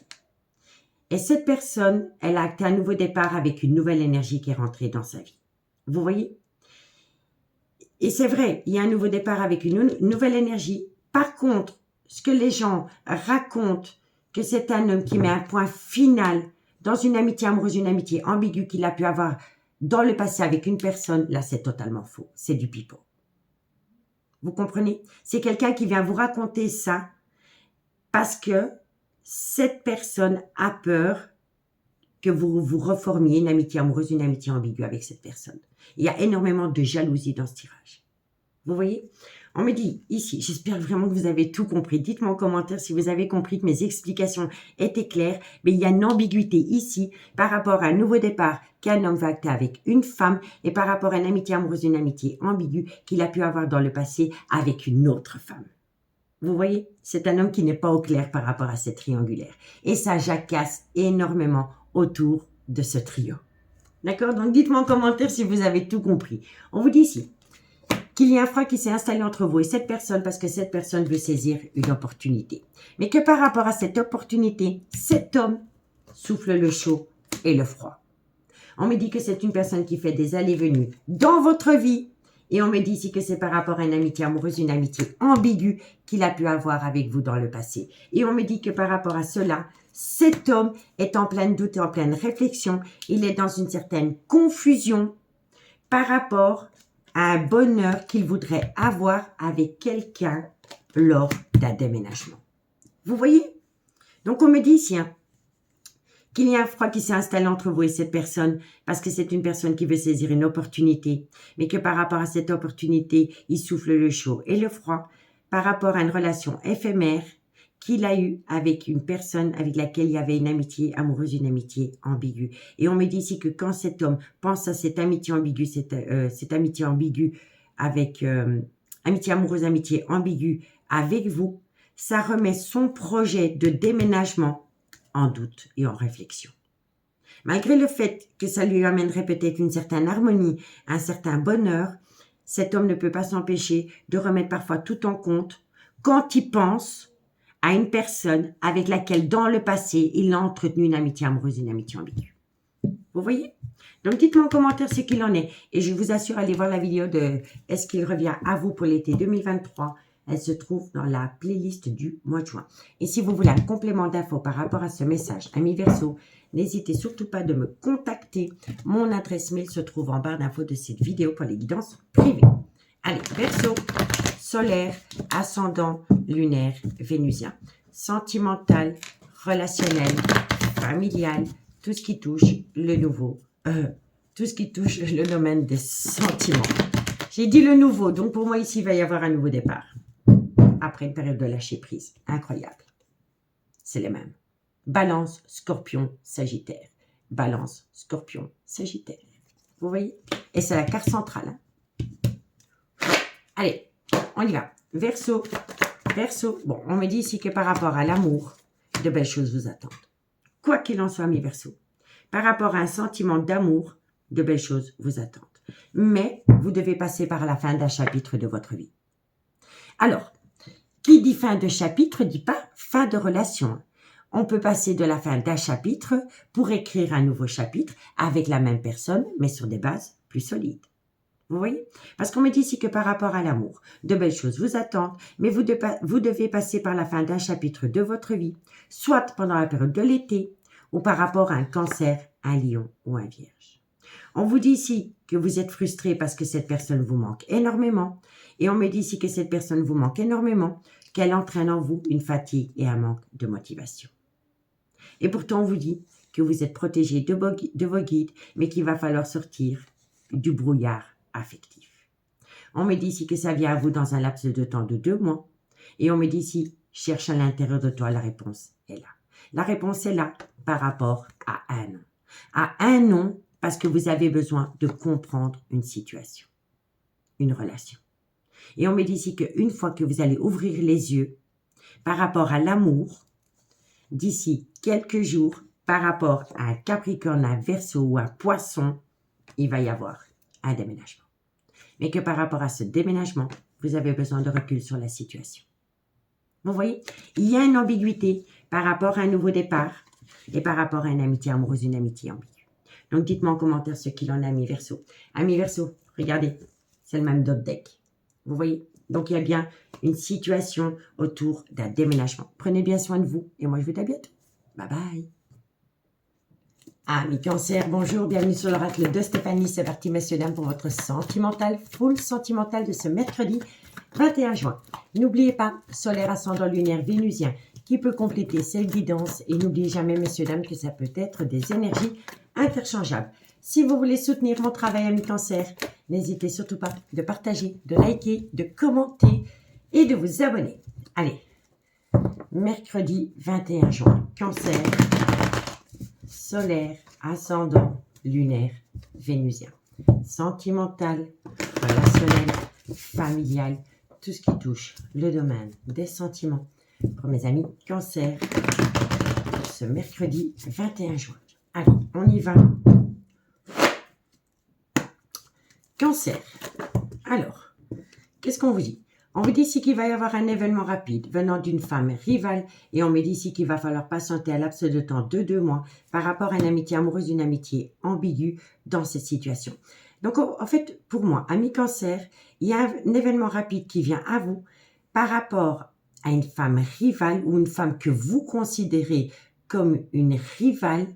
Speaker 1: Et cette personne, elle a acté un nouveau départ avec une nouvelle énergie qui est rentrée dans sa vie. Vous voyez? Et c'est vrai, il y a un nouveau départ avec une nouvelle énergie. Par contre, ce que les gens racontent, que c'est un homme qui met un point final dans une amitié amoureuse, une amitié ambiguë qu'il a pu avoir dans le passé avec une personne, là, c'est totalement faux. C'est du pipeau. Vous comprenez? C'est quelqu'un qui vient vous raconter ça parce que cette personne a peur que vous vous reformiez une amitié amoureuse, une amitié ambiguë avec cette personne. Il y a énormément de jalousie dans ce tirage. Vous voyez? On me dit ici, j'espère vraiment que vous avez tout compris. Dites-moi en commentaire si vous avez compris que mes explications étaient claires. Mais il y a une ambiguïté ici par rapport à un nouveau départ qu'un homme va acter avec une femme et par rapport à une amitié amoureuse, une amitié ambiguë qu'il a pu avoir dans le passé avec une autre femme. Vous voyez? C'est un homme qui n'est pas au clair par rapport à cette triangulaire. Et ça jacasse énormément autour de ce trio. D'accord? Donc dites-moi en commentaire si vous avez tout compris. On vous dit ici qu'il y a un froid qui s'est installé entre vous et cette personne parce que cette personne veut saisir une opportunité. Mais que par rapport à cette opportunité, cet homme souffle le chaud et le froid. On me dit que c'est une personne qui fait des allées-venues dans votre vie. Et on me dit ici que c'est par rapport à une amitié amoureuse, une amitié ambiguë qu'il a pu avoir avec vous dans le passé. Et on me dit que par rapport à cela, cet homme est en plein doute et en pleine réflexion. Il est dans une certaine confusion par rapport à un bonheur qu'il voudrait avoir avec quelqu'un lors d'un déménagement. Vous voyez? Donc on me dit ici qu'il y a un froid qui s'est installé entre vous et cette personne parce que c'est une personne qui veut saisir une opportunité, mais que par rapport à cette opportunité, il souffle le chaud et le froid par rapport à une relation éphémère qu'il a eue avec une personne avec laquelle il y avait une amitié amoureuse, une amitié ambiguë. Et on me dit ici que quand cet homme pense à cette amitié ambiguë, cette amitié ambiguë avec amitié amoureuse, amitié ambiguë avec vous, ça remet son projet de déménagement en doute et en réflexion. Malgré le fait que ça lui amènerait peut-être une certaine harmonie, un certain bonheur, cet homme ne peut pas s'empêcher de remettre parfois tout en compte quand il pense à une personne avec laquelle dans le passé, il a entretenu une amitié amoureuse, une amitié ambiguë. Vous voyez? Donc dites-moi en commentaire ce qu'il en est. Et je vous assure, allez voir la vidéo de « Est-ce qu'il revient à vous pour l'été 2023 ?» Elle se trouve dans la playlist du mois de juin. Et si vous voulez un complément d'infos par rapport à ce message, Amis Verseau, n'hésitez surtout pas de me contacter. Mon adresse mail se trouve en barre d'infos de cette vidéo pour les guidances privées. Allez, Verseau, solaire, ascendant, lunaire, vénusien, sentimental, relationnel, familial, tout ce qui touche le nouveau, tout ce qui touche le domaine des sentiments. J'ai dit le nouveau, donc pour moi ici, il va y avoir un nouveau départ. Après une période de lâcher prise. Incroyable. C'est les mêmes. Balance, Scorpion, Sagittaire. Balance, Scorpion, Sagittaire. Vous voyez? Et c'est la carte centrale. Allez, on y va. Verseau. Verseau. Bon, on me dit ici que par rapport à l'amour, de belles choses vous attendent. Quoi qu'il en soit, mes Verseaux. Par rapport à un sentiment d'amour, de belles choses vous attendent. Mais vous devez passer par la fin d'un chapitre de votre vie. Alors, qui dit fin de chapitre dit pas fin de relation. On peut passer de la fin d'un chapitre pour écrire un nouveau chapitre avec la même personne, mais sur des bases plus solides. Vous voyez? Parce qu'on me dit ici que par rapport à l'amour, de belles choses vous attendent, mais vous devez passer par la fin d'un chapitre de votre vie, soit pendant la période de l'été, ou par rapport à un cancer, un lion ou un vierge. On vous dit ici que vous êtes frustré parce que cette personne vous manque énormément, et on me dit ici que cette personne vous manque énormément, qu'elle entraîne en vous une fatigue et un manque de motivation. Et pourtant, on vous dit que vous êtes protégé de vos guides, mais qu'il va falloir sortir du brouillard affectif. On me dit ici que ça vient à vous dans un laps de temps de 2 mois. Et on me dit ici, cherche à l'intérieur de toi, la réponse est là. La réponse est là par rapport à un non. À un non, parce que vous avez besoin de comprendre une situation, une relation. Et on me dit ici qu'une fois que vous allez ouvrir les yeux par rapport à l'amour, d'ici quelques jours, par rapport à un Capricorne, un Verseau ou un Poisson, il va y avoir un déménagement. Mais que par rapport à ce déménagement, vous avez besoin de recul sur la situation. Vous voyez, il y a une ambiguïté par rapport à un nouveau départ et par rapport à une amitié amoureuse, une amitié ambiguë. Donc, dites-moi en commentaire ce qu'il en a, amis Verseau. Amis Verseau, regardez, c'est le même dot deck. Vous voyez? Donc, il y a bien une situation autour d'un déménagement. Prenez bien soin de vous et moi, je vous dis à bientôt. Bye bye. Amis Cancer, bonjour, bienvenue sur l'oracle de Stéphanie. C'est parti, messieurs, dames, pour votre sentimental, full sentimental de ce mercredi 21 juin. N'oubliez pas, solaire, ascendant, lunaire, vénusien, qui peut compléter cette guidance. Et n'oubliez jamais, messieurs, dames, que ça peut être des énergies interchangeables. Si vous voulez soutenir mon travail, amis Cancer, n'hésitez surtout pas de partager, de liker, de commenter et de vous abonner. Allez, mercredi 21 juin, Cancer, solaire, ascendant, lunaire, vénusien. Sentimental, relationnel, familial, tout ce qui touche le domaine des sentiments. Pour mes amis Cancer, ce mercredi 21 juin. Allez, on y va. Cancer. Alors, qu'est-ce qu'on vous dit? On vous dit ici qu'il va y avoir un événement rapide venant d'une femme rivale et on me dit ici qu'il va falloir patienter un laps de temps de 2 mois par rapport à une amitié amoureuse, une amitié ambiguë dans cette situation. Donc, en fait, pour moi, ami Cancer, il y a un événement rapide qui vient à vous par rapport à une femme rivale ou une femme que vous considérez comme une rivale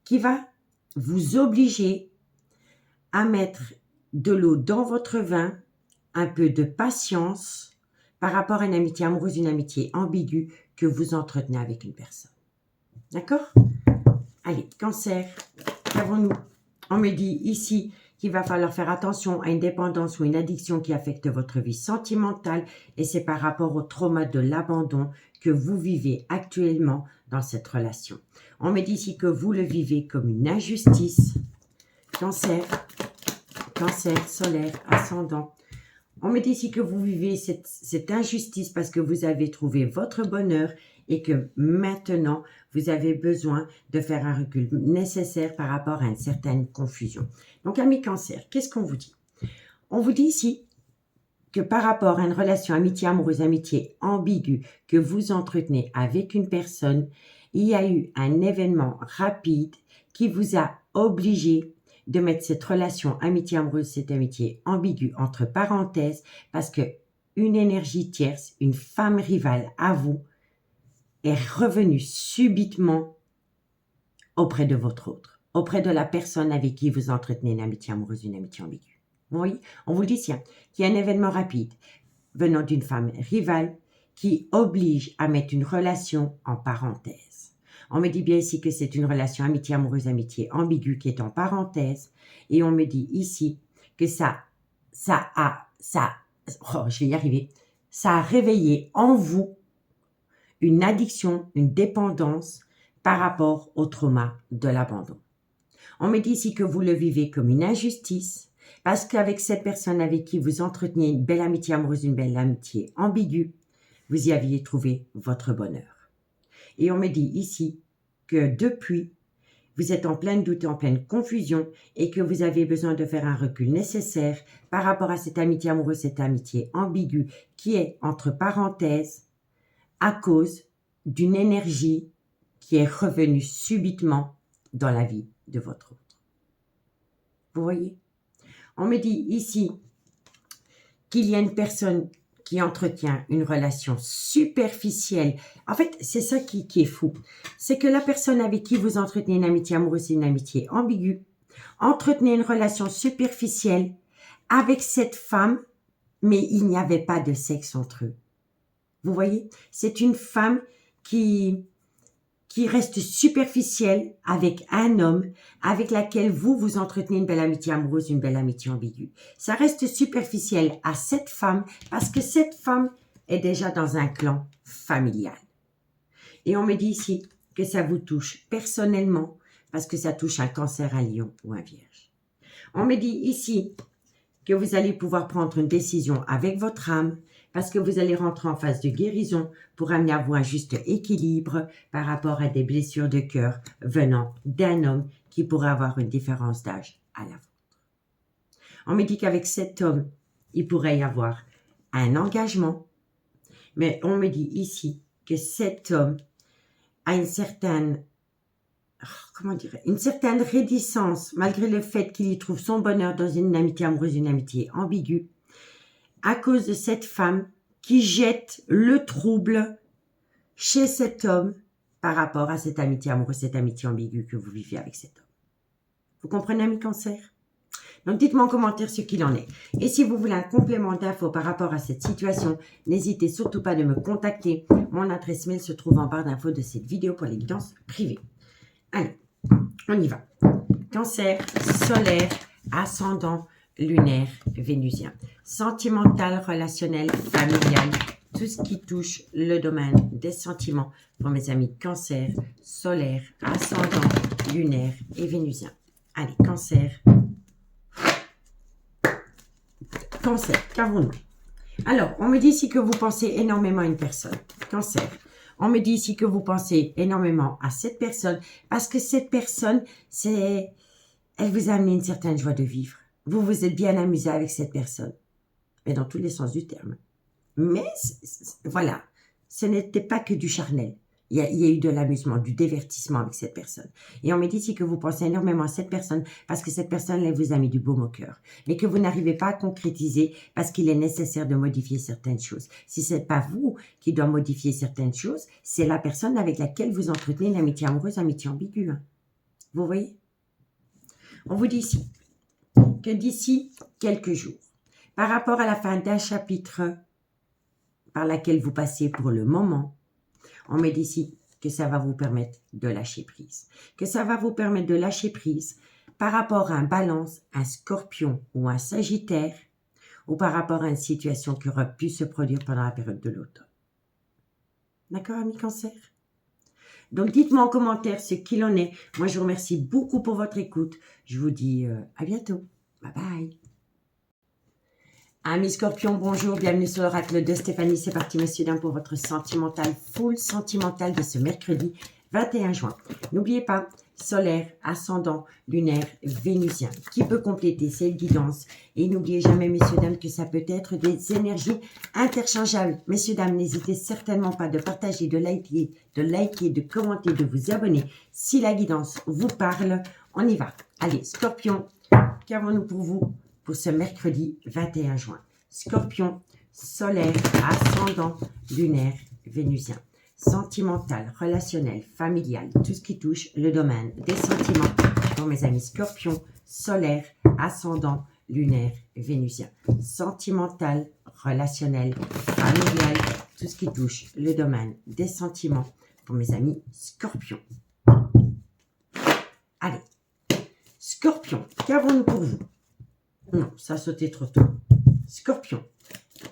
Speaker 1: qui va vous obliger à mettre de l'eau dans votre vin, un peu de patience par rapport à une amitié amoureuse, une amitié ambiguë que vous entretenez avec une personne. D'accord? Allez, Cancer, qu'avons-nous? On me dit ici qu'il va falloir faire attention à une dépendance ou une addiction qui affecte votre vie sentimentale et c'est par rapport au trauma de l'abandon que vous vivez actuellement dans cette relation. On me dit ici que vous le vivez comme une injustice. Cancer, Cancer, solaire, ascendant. On me dit ici que vous vivez cette injustice parce que vous avez trouvé votre bonheur et que maintenant, vous avez besoin de faire un recul nécessaire par rapport à une certaine confusion. Donc, amis Cancer, qu'est-ce qu'on vous dit? On vous dit ici que par rapport à une relation amitié amoureuse, amitié ambiguë que vous entretenez avec une personne, il y a eu un événement rapide qui vous a obligé de mettre cette relation amitié amoureuse, cette amitié ambiguë entre parenthèses parce que une énergie tierce, une femme rivale à vous est revenue subitement auprès de votre autre, auprès de la personne avec qui vous entretenez une amitié amoureuse, une amitié ambiguë. Vous voyez, on vous le dit tiens, qu'il y a un événement rapide venant d'une femme rivale qui oblige à mettre une relation en parenthèse. On me dit bien ici que c'est une relation amitié amoureuse, amitié ambiguë qui est en parenthèse. Et on me dit ici que je vais y arriver, ça a réveillé en vous une addiction, une dépendance par rapport au trauma de l'abandon. On me dit ici que vous le vivez comme une injustice parce qu'avec cette personne avec qui vous entreteniez une belle amitié amoureuse, une belle amitié ambiguë, vous y aviez trouvé votre bonheur. Et on me dit ici que depuis, vous êtes en plein doute et en pleine confusion et que vous avez besoin de faire un recul nécessaire par rapport à cette amitié amoureuse, cette amitié ambiguë qui est entre parenthèses à cause d'une énergie qui est revenue subitement dans la vie de votre autre. Vous voyez? On me dit ici qu'il y a une personne qui entretient une relation superficielle. En fait, c'est ça qui est fou. C'est que la personne avec qui vous entretenez une amitié amoureuse, une amitié ambiguë, entretenez une relation superficielle avec cette femme, mais il n'y avait pas de sexe entre eux. Vous voyez? C'est une femme qui qui reste superficielle avec un homme avec lequel vous entretenez une belle amitié amoureuse, une belle amitié ambiguë. Ça reste superficiel à cette femme parce que cette femme est déjà dans un clan familial. Et on me dit ici que ça vous touche personnellement parce que ça touche un cancer, un lion ou un vierge. On me dit ici que vous allez pouvoir prendre une décision avec votre âme parce que vous allez rentrer en phase de guérison pour amener à vous un juste équilibre par rapport à des blessures de cœur venant d'un homme qui pourrait avoir une différence d'âge à la vôtre. On me dit qu'avec cet homme, il pourrait y avoir un engagement, mais on me dit ici que cet homme a une certaine réticence, malgré le fait qu'il y trouve son bonheur dans une amitié amoureuse, une amitié ambiguë, à cause de cette femme qui jette le trouble chez cet homme par rapport à cette amitié amoureuse, cette amitié ambiguë que vous vivez avec cet homme. Vous comprenez, ami Cancer? Donc, dites-moi en commentaire ce qu'il en est. Et si vous voulez un complément d'infos par rapport à cette situation, n'hésitez surtout pas de me contacter. Mon adresse mail se trouve en barre d'infos de cette vidéo pour les guidances privées. Allez, on y va. Cancer, solaire, ascendant, lunaire, vénusien. Sentimental, relationnel, familial, tout ce qui touche le domaine des sentiments pour mes amis Cancer, solaire, ascendant, lunaire et vénusien. Allez, Cancer. Cancer, qu'avons-nous? Alors, on me dit ici que vous pensez énormément à une personne. Cancer. On me dit ici que vous pensez énormément à cette personne parce que cette personne, elle vous a amené une certaine joie de vivre. Vous vous êtes bien amusé avec cette personne. Mais dans tous les sens du terme. Mais, voilà, ce n'était pas que du charnel. Il y a eu de l'amusement, du divertissement avec cette personne. Et on me dit ici que vous pensez énormément à cette personne parce que cette personne, elle vous a mis du baume au cœur. Mais que vous n'arrivez pas à concrétiser parce qu'il est nécessaire de modifier certaines choses. Si ce n'est pas vous qui doit modifier certaines choses, c'est la personne avec laquelle vous entretenez une amitié amoureuse, amitié ambiguë. Hein. Vous voyez? On vous dit ici que d'ici quelques jours, par rapport à la fin d'un chapitre par laquelle vous passez pour le moment, on me dit ici que ça va vous permettre de lâcher prise. Que ça va vous permettre de lâcher prise par rapport à un balance, un scorpion ou un sagittaire, ou par rapport à une situation qui aurait pu se produire pendant la période de l'automne. D'accord, amis Cancer? Donc, dites-moi en commentaire ce qu'il en est. Moi, je vous remercie beaucoup pour votre écoute. Je vous dis à bientôt. Bye bye. Amis Scorpion, bonjour, bienvenue sur l'oracle de Stéphanie. C'est parti, messieurs, dames, pour votre sentimental, full sentimental de ce mercredi 21 juin. N'oubliez pas, solaire, ascendant, lunaire, vénusien, qui peut compléter cette guidance. Et n'oubliez jamais, messieurs, dames, que ça peut être des énergies interchangeables. Messieurs, dames, n'hésitez certainement pas de partager, de liker, de commenter, de vous abonner. Si la guidance vous parle, on y va. Allez, Scorpion, qu'avons-nous pour vous pour ce mercredi 21 juin? Scorpion, solaire, ascendant, lunaire, vénusien. Sentimental, relationnel, familial, tout ce qui touche le domaine des sentiments pour mes amis Scorpion, solaire, ascendant, lunaire, vénusien. Sentimental, relationnel, familial, tout ce qui touche le domaine des sentiments pour mes amis Scorpion. Allez, Scorpion, qu'avons-nous pour vous? Non, ça a sauté trop tôt. Scorpion.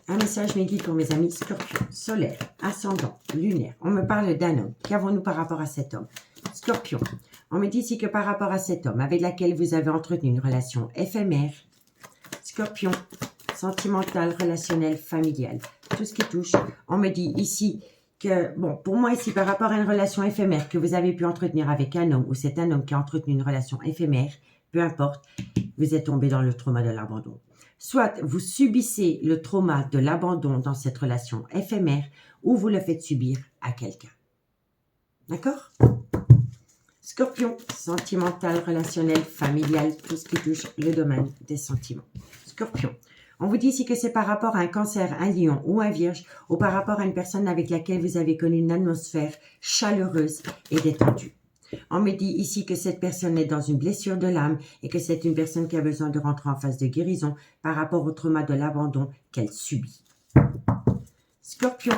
Speaker 1: Un message mes guides pour mes amis Scorpion. Solaire, ascendant, lunaire. On me parle d'un homme. Qu'avons-nous par rapport à cet homme? Scorpion. On me dit ici que par rapport à cet homme avec lequel vous avez entretenu une relation éphémère. Scorpion. Sentimental, relationnel, familial. Tout ce qui touche. On me dit ici que, bon, pour moi ici, par rapport à une relation éphémère que vous avez pu entretenir avec un homme ou c'est un homme qui a entretenu une relation éphémère, peu importe, vous êtes tombé dans le trauma de l'abandon. Soit vous subissez le trauma de l'abandon dans cette relation éphémère ou vous le faites subir à quelqu'un. D'accord? Scorpion, sentimental, relationnel, familial, tout ce qui touche le domaine des sentiments. Scorpion, on vous dit ici que c'est par rapport à un cancer, un lion ou un vierge ou par rapport à une personne avec laquelle vous avez connu une atmosphère chaleureuse et détendue. On me dit ici que cette personne est dans une blessure de l'âme et que c'est une personne qui a besoin de rentrer en phase de guérison par rapport au trauma de l'abandon qu'elle subit. Scorpion,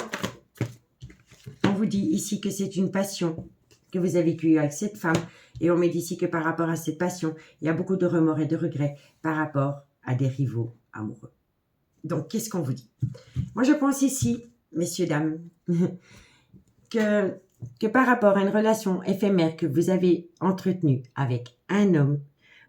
Speaker 1: on vous dit ici que c'est une passion que vous avez vécu avec cette femme. Et on me dit ici que par rapport à cette passion, il y a beaucoup de remords et de regrets par rapport à des rivaux amoureux. Donc, qu'est-ce qu'on vous dit? Moi, je pense ici, messieurs, dames, que par rapport à une relation éphémère que vous avez entretenue avec un homme,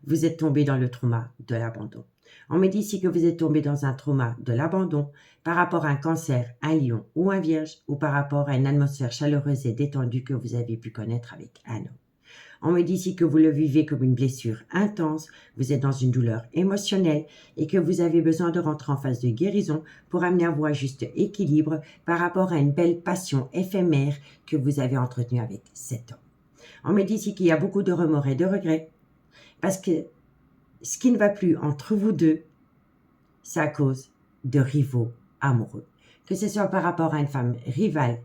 Speaker 1: vous êtes tombé dans le trauma de l'abandon. On me dit ici que vous êtes tombé dans un trauma de l'abandon par rapport à un cancer, un lion ou un vierge, ou par rapport à une atmosphère chaleureuse et détendue que vous avez pu connaître avec un homme. On me dit ici que vous le vivez comme une blessure intense, vous êtes dans une douleur émotionnelle et que vous avez besoin de rentrer en phase de guérison pour amener à vous un juste équilibre par rapport à une belle passion éphémère que vous avez entretenue avec cet homme. On me dit ici qu'il y a beaucoup de remords et de regrets parce que ce qui ne va plus entre vous deux, c'est à cause de rivaux amoureux. Que ce soit par rapport à une femme rivale,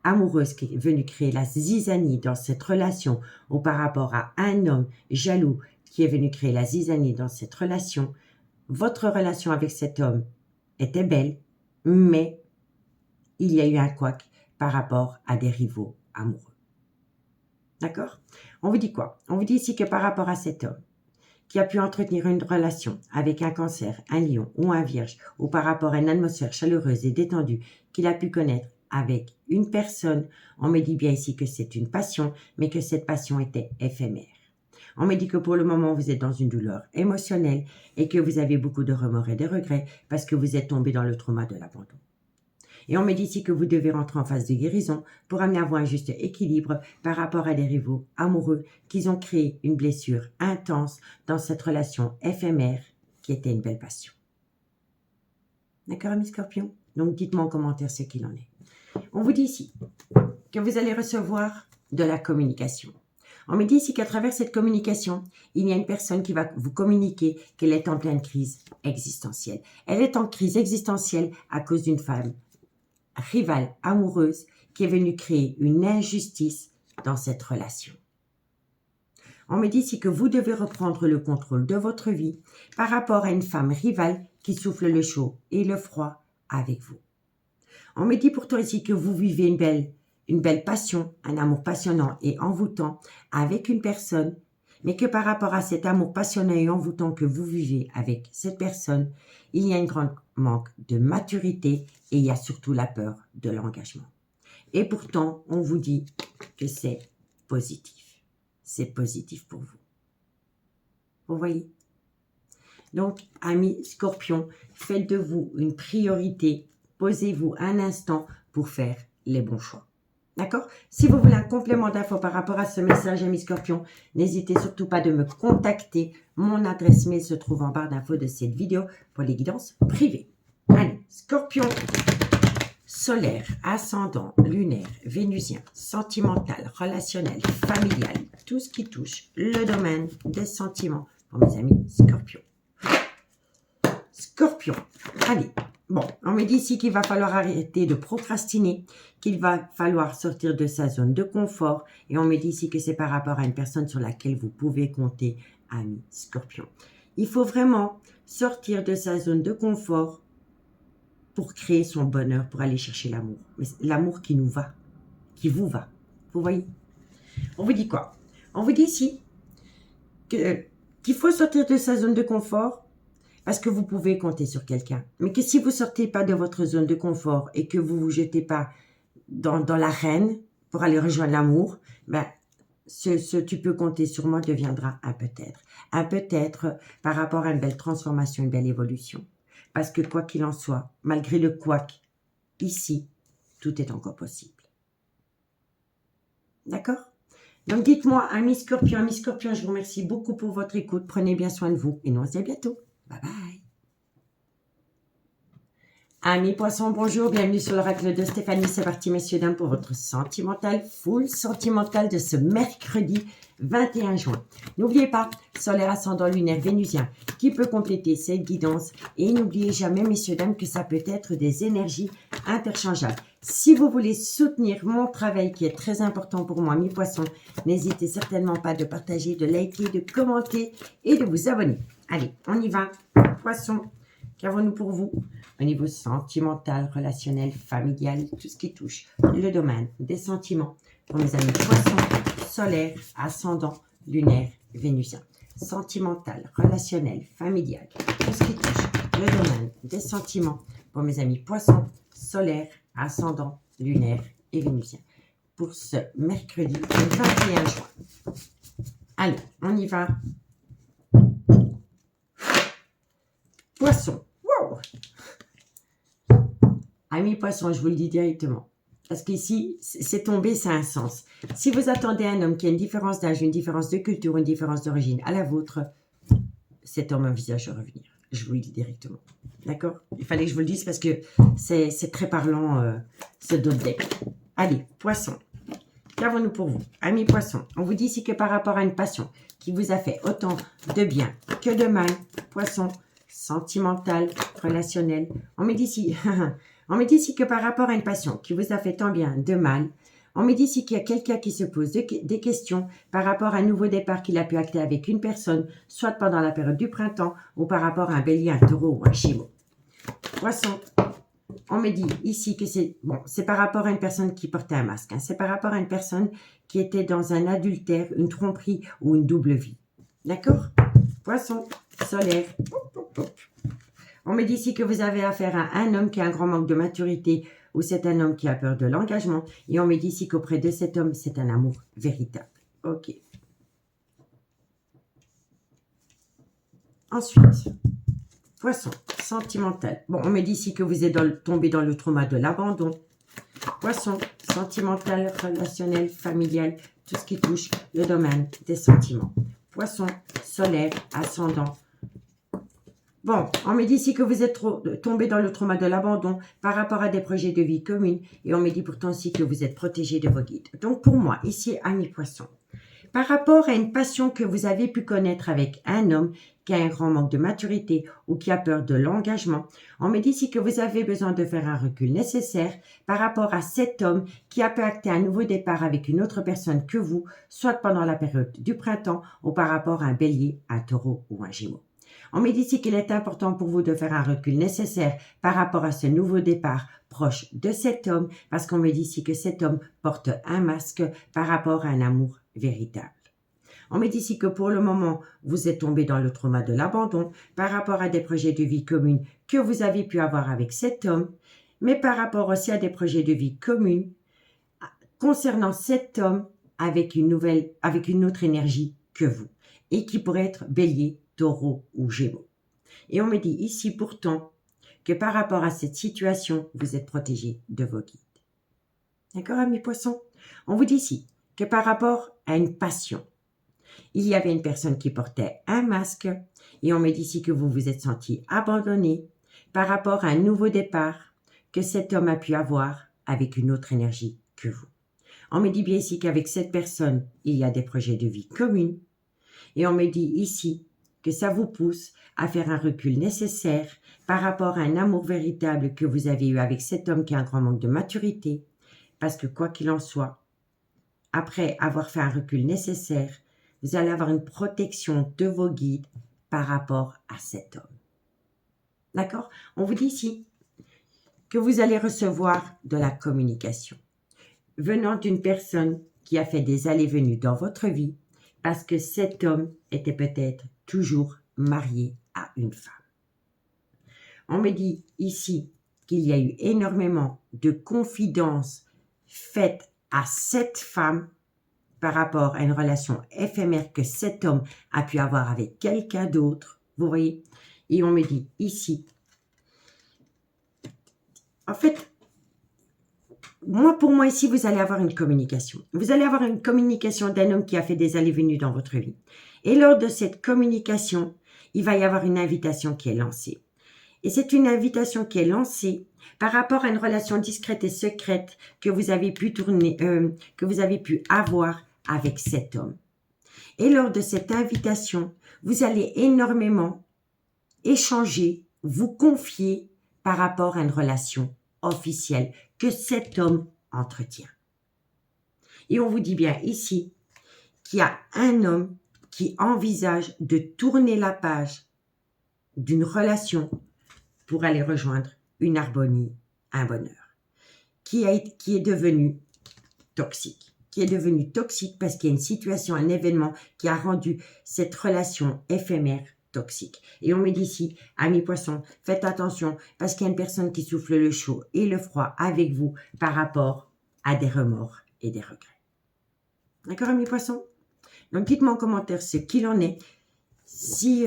Speaker 1: amoureuse qui est venue créer la zizanie dans cette relation ou par rapport à un homme jaloux qui est venu créer la zizanie dans cette relation, votre relation avec cet homme était belle, mais il y a eu un couac par rapport à des rivaux amoureux. D'accord? On vous dit quoi? On vous dit ici que par rapport à cet homme qui a pu entretenir une relation avec un cancer, un lion ou un vierge, ou par rapport à une atmosphère chaleureuse et détendue qu'il a pu connaître avec une personne, on me dit bien ici que c'est une passion, mais que cette passion était éphémère. On me dit que pour le moment, vous êtes dans une douleur émotionnelle et que vous avez beaucoup de remords et de regrets parce que vous êtes tombé dans le trauma de l'abandon. Et on me dit ici que vous devez rentrer en phase de guérison pour amener à vous un juste équilibre par rapport à des rivaux amoureux qui ont créé une blessure intense dans cette relation éphémère qui était une belle passion. D'accord, amis Scorpions? Donc, dites-moi en commentaire ce qu'il en est. On vous dit ici que vous allez recevoir de la communication. On me dit ici qu'à travers cette communication, il y a une personne qui va vous communiquer qu'elle est en pleine crise existentielle. Elle est en crise existentielle à cause d'une femme rivale amoureuse qui est venue créer une injustice dans cette relation. On me dit ici que vous devez reprendre le contrôle de votre vie par rapport à une femme rivale qui souffle le chaud et le froid avec vous. On me dit pourtant ici que vous vivez une belle passion, un amour passionnant et envoûtant avec une personne, mais que par rapport à cet amour passionnant et envoûtant que vous vivez avec cette personne, il y a un grand manque de maturité et il y a surtout la peur de l'engagement. Et pourtant, on vous dit que c'est positif. C'est positif pour vous. Vous voyez? Donc, amis Scorpions, faites de vous une priorité. Posez-vous un instant pour faire les bons choix. D'accord? Si vous voulez un complément d'infos par rapport à ce message, amis Scorpions, n'hésitez surtout pas de me contacter. Mon adresse mail se trouve en barre d'infos de cette vidéo pour les guidances privées. Allez, Scorpion, solaire, ascendant, lunaire, vénusien, sentimental, relationnel, familial, tout ce qui touche le domaine des sentiments pour mes amis Scorpions. Scorpion, allez. Bon, on me dit ici qu'il va falloir arrêter de procrastiner, qu'il va falloir sortir de sa zone de confort. Et on me dit ici que c'est par rapport à une personne sur laquelle vous pouvez compter, ami Scorpion. Il faut vraiment sortir de sa zone de confort pour créer son bonheur, pour aller chercher l'amour. Mais l'amour qui nous va, qui vous va. Vous voyez? On vous dit quoi? On vous dit ici qu'il faut sortir de sa zone de confort parce que vous pouvez compter sur quelqu'un. Mais que si vous ne sortez pas de votre zone de confort et que vous ne vous jetez pas dans l'arène pour aller rejoindre l'amour, ben, ce tu peux compter sur moi deviendra un peut-être. Un peut-être par rapport à une belle transformation, une belle évolution. Parce que quoi qu'il en soit, malgré le couac, ici, tout est encore possible. D'accord? Donc dites-moi, amis Scorpions, je vous remercie beaucoup pour votre écoute. Prenez bien soin de vous et nous on se dit à bientôt. Bye bye. Amis Poissons, bonjour, bienvenue sur l'oracle de Stéphanie. C'est parti, messieurs, dames, pour votre sentimental, full sentimental de ce mercredi 21 juin. N'oubliez pas, solaire, ascendant, lunaire, vénusien, qui peut compléter cette guidance. Et n'oubliez jamais, messieurs, dames, que ça peut être des énergies interchangeables. Si vous voulez soutenir mon travail qui est très important pour moi, mes poissons, n'hésitez certainement pas de partager, de liker, de commenter et de vous abonner. Allez, on y va. Poissons, qu'avons-nous pour vous au niveau sentimental, relationnel, familial, tout ce qui touche le domaine des sentiments pour mes amis poissons solaire, ascendant, lunaire, vénusien. Sentimental, relationnel, familial, tout ce qui touche le domaine des sentiments pour mes amis poissons, solaire, ascendant, lunaire et vénusien. Pour ce mercredi 21 juin. Allez, on y va. Poisson. Wow. Amis poissons, je vous le dis directement. Parce qu'ici, c'est tombé, ça a un sens. Si vous attendez un homme qui a une différence d'âge, une différence de culture, une différence d'origine à la vôtre, cet homme envisage de revenir. Je vous le dis directement. D'accord? Il fallait que je vous le dise parce que c'est très parlant, ce dos de deck. Allez, poisson. Qu'avons-nous pour vous? Amis poissons, on vous dit ici que par rapport à une passion qui vous a fait autant de bien que de mal, poisson, sentimental, relationnel, on me dit ici... On me dit ici que par rapport à une passion qui vous a fait tant bien de mal, on me dit ici qu'il y a quelqu'un qui se pose des questions par rapport à un nouveau départ qu'il a pu acter avec une personne, soit pendant la période du printemps ou par rapport à un bélier, un taureau ou un gémeaux. Poisson, on me dit ici que c'est par rapport à une personne qui portait un masque. Hein, c'est par rapport à une personne qui était dans un adultère, une tromperie ou une double vie. D'accord? Poisson, solaire. On me dit ici que vous avez affaire à un homme qui a un grand manque de maturité ou c'est un homme qui a peur de l'engagement. Et on me dit ici qu'auprès de cet homme, c'est un amour véritable. Ok. Ensuite, poisson, sentimental. Bon, on me dit ici que vous êtes tombé dans le trauma de l'abandon. Poisson, sentimental, relationnel, familial, tout ce qui touche le domaine des sentiments. Poisson, solaire, ascendant. Bon, on me dit ici que vous êtes tombé dans le trauma de l'abandon par rapport à des projets de vie communs. Et on me dit pourtant aussi que vous êtes protégé de vos guides. Donc pour moi, ici, amis poissons, par rapport à une passion que vous avez pu connaître avec un homme qui a un grand manque de maturité ou qui a peur de l'engagement, on me dit ici que vous avez besoin de faire un recul nécessaire par rapport à cet homme qui a pu acter un nouveau départ avec une autre personne que vous, soit pendant la période du printemps ou par rapport à un bélier, un taureau ou un gémeaux. On me dit ici qu'il est important pour vous de faire un recul nécessaire par rapport à ce nouveau départ proche de cet homme, parce qu'on me dit ici que cet homme porte un masque par rapport à un amour véritable. On me dit ici que pour le moment, vous êtes tombé dans le trauma de l'abandon par rapport à des projets de vie communs que vous avez pu avoir avec cet homme, mais par rapport aussi à des projets de vie communs concernant cet homme avec une autre énergie que vous, et qui pourrait être bélier, taureau ou gémeaux. Et on me dit ici pourtant que par rapport à cette situation, vous êtes protégé de vos guides. D'accord, amis poissons? On vous dit ici que par rapport à une passion, il y avait une personne qui portait un masque et on me dit ici que vous vous êtes senti abandonné par rapport à un nouveau départ que cet homme a pu avoir avec une autre énergie que vous. On me dit bien ici qu'avec cette personne, il y a des projets de vie communs et on me dit ici que ça vous pousse à faire un recul nécessaire par rapport à un amour véritable que vous avez eu avec cet homme qui a un grand manque de maturité, parce que quoi qu'il en soit, après avoir fait un recul nécessaire, vous allez avoir une protection de vos guides par rapport à cet homme. D'accord? On vous dit ici que vous allez recevoir de la communication venant d'une personne qui a fait des allées-venues dans votre vie, parce que cet homme était peut-être toujours marié à une femme. On me dit ici qu'il y a eu énormément de confidences faites à cette femme par rapport à une relation éphémère que cet homme a pu avoir avec quelqu'un d'autre, vous voyez? Et on me dit ici, en fait, pour moi ici, vous allez avoir une communication. Vous allez avoir une communication d'un homme qui a fait des allées-venues dans votre vie. Et lors de cette communication, il va y avoir une invitation qui est lancée. Et c'est une invitation qui est lancée par rapport à une relation discrète et secrète que vous avez pu avoir avec cet homme. Et lors de cette invitation, vous allez énormément échanger, vous confier par rapport à une relation officielle que cet homme entretient. Et on vous dit bien ici qu'il y a un homme qui envisage de tourner la page d'une relation pour aller rejoindre une harmonie, un bonheur, qui est devenu toxique. qui est devenu toxique parce qu'il y a une situation, un événement qui a rendu cette relation éphémère toxique. Et on me dit ici, amis poissons, faites attention parce qu'il y a une personne qui souffle le chaud et le froid avec vous par rapport à des remords et des regrets. D'accord, amis poissons? Donc, dites-moi en commentaire ce qu'il en est. Si